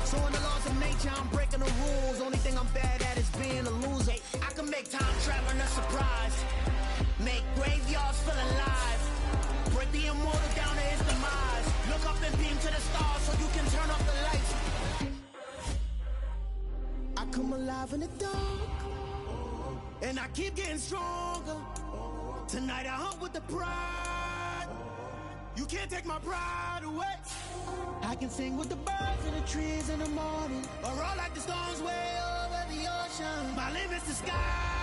[SPEAKER 10] So in the laws of nature, I'm breaking the rules. Only thing I'm bad at is being a loser. I can make time traveling a surprise, make graveyards feel alive. Break the immortal down to his demise. Look up and beam to the stars so you can turn up the lights. I come alive in the dark, and I keep getting stronger. Tonight I hunt with the pride. You can't take my pride away. I can sing with the birds and the trees in the morning, or roll like the storms way over the ocean. My limit's the sky.